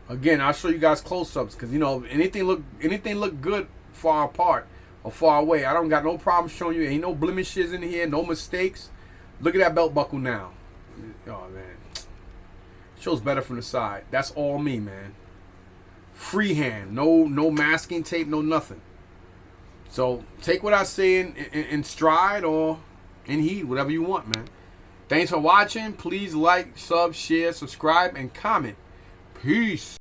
Again, I'll show you guys close-ups, because you know, anything look good far apart or far away. I don't got no problem showing you. Ain't no blemishes in here, no mistakes. Look at that belt buckle now. Oh man, shows better from the side. That's all me, man. Freehand, no masking tape, no nothing. So take what I say in stride or in heed, whatever you want, man. Thanks for watching. Please like, sub, share, subscribe, and comment. Peace.